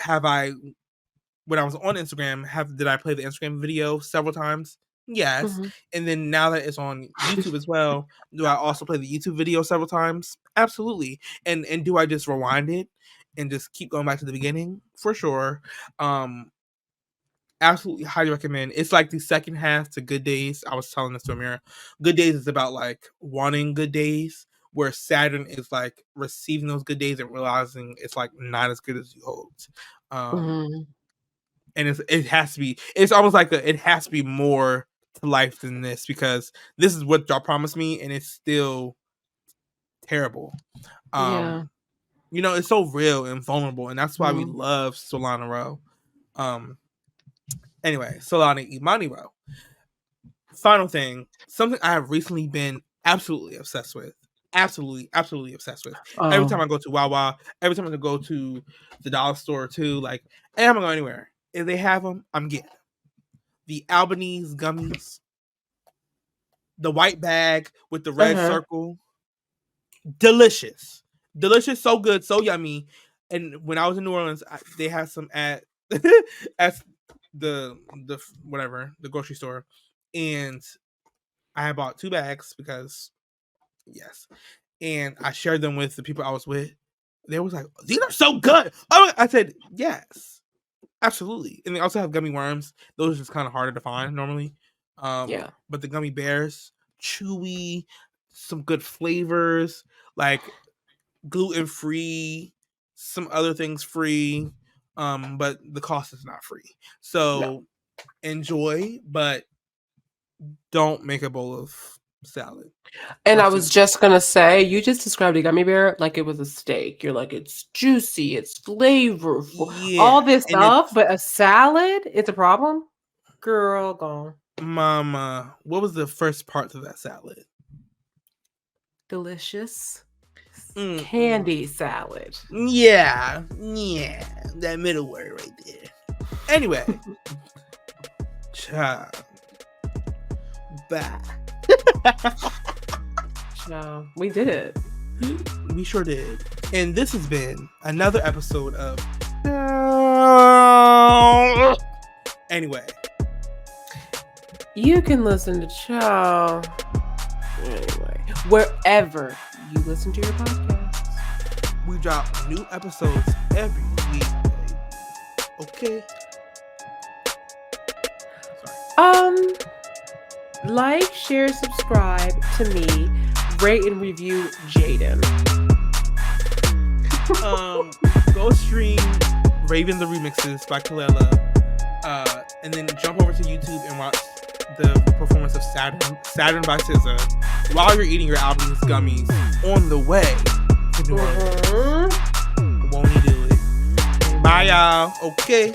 when I was on Instagram, did I play the Instagram video several times? Yes. Mm-hmm. And then now that it's on YouTube as well, do I also play the YouTube video several times? Absolutely. And do I just rewind it and just keep going back to the beginning? For sure. Absolutely highly recommend. It's like the second half to Good Days. I was telling this to Amira. Good Days is about like wanting good days, where Saturn is like receiving those good days and realizing it's like not as good as you hoped. And it has to be. It's almost like it has to be more to life than this, because this is what y'all promised me, and it's still terrible. It's so real and vulnerable, and that's why we love Solana Rowe. Anyway, Solana Imani Rowe. Final thing, something I have recently been absolutely obsessed with. Absolutely obsessed with. Every time I go to Wawa, every time I go to the dollar store too, like, hey, I'm gonna go anywhere. If they have them, I'm getting them. The Albanese gummies, the white bag with the red circle, delicious, so good, so yummy. And when I was in New Orleans, they had some at the grocery store, and I had bought 2 bags because yes, and I shared them with the people I was with. They was like, these are so good. Oh, I said yes. Absolutely. And they also have gummy worms. Those are just kind of harder to find normally. But the gummy bears, chewy, some good flavors, like gluten-free, some other things free, but the cost is not free. So enjoy, but don't make a bowl of salad. And I was just gonna say, you just described a gummy bear like it was a steak. You're like, it's juicy, it's flavorful, all this stuff, but a salad, it's a problem? Girl, gone. Mama, what was the first part of that salad? Delicious. Candy salad. Yeah, that middle word right there. Anyway, child. Bye. No, we did it. We sure did. And this has been another episode of Anyway. You can listen to Chow anyway, wherever you listen to your podcasts. We drop new episodes every week, baby. Okay. Sorry. Like, share, subscribe to me, rate and review Jayden. Go stream Raven the Remixes by Kalela, and then jump over to YouTube and watch the performance of Saturn by SZA while you're eating your Albanese gummies on the way to New Orleans. Won't you do it? Bye, y'all. Okay.